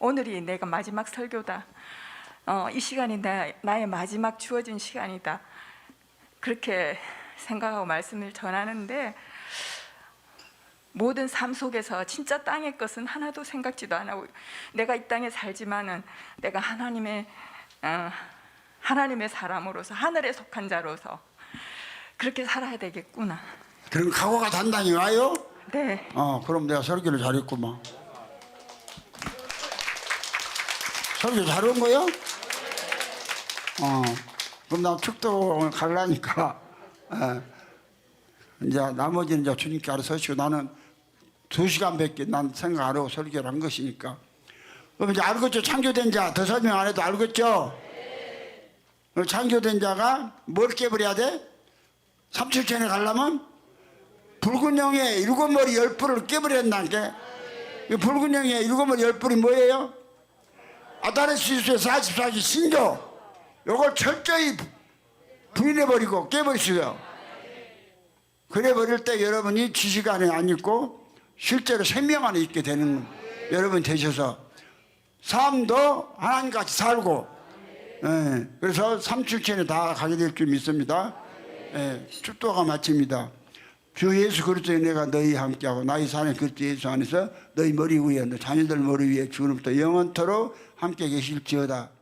오늘이 내가 마지막 설교다. 이 시간이 나의 마지막 주어진 시간이다. 그렇게 생각하고 말씀을 전하는데 모든 삶 속에서 진짜 땅의 것은 하나도 생각지도 안 하고 내가 이 땅에 살지만은 내가 하나님의 사람으로서 하늘에 속한 자로서 그렇게 살아야 되겠구나. 그럼 각오가 단단히 와요? 네. 그럼 내가 설교를 잘했구만. 설교 잘한 거요? 그럼 나 축도 가려니까 이제 나머지는 이제 주님께 알아서 하시고 나는 2시간밖에 난 생각 안 하고 설교를 한 것이니까. 그럼 이제 알겠죠? 창조된 자 더 설명 안 해도 알겠죠? 창조된 자가 뭘 깨버려야 돼? 삼칠천에 가려면 붉은 영의 7머리 10뿔을 깨버려야 한다는 게. 붉은 영의 7머리 10뿔이 뭐예요? 아다레시스의 44기 신조. 요걸 철저히 부인해버리고 깨버리시고요. 그래버릴 때 여러분이 지식 안에 안 있고 실제로 생명 안에 있게 되는 여러분 되셔서 삶도 하나님같이 살고, 그래서 삼칠천에 다 가게 될 줄 믿습니다. 축도가 마칩니다. 주 예수 그리스도의 내가 너희 함께하고 나의 사는 그리스도 예수 안에서 너희 머리 위에 너 자녀들 머리 위에 주님부터 영원토록 함께 계실지어다.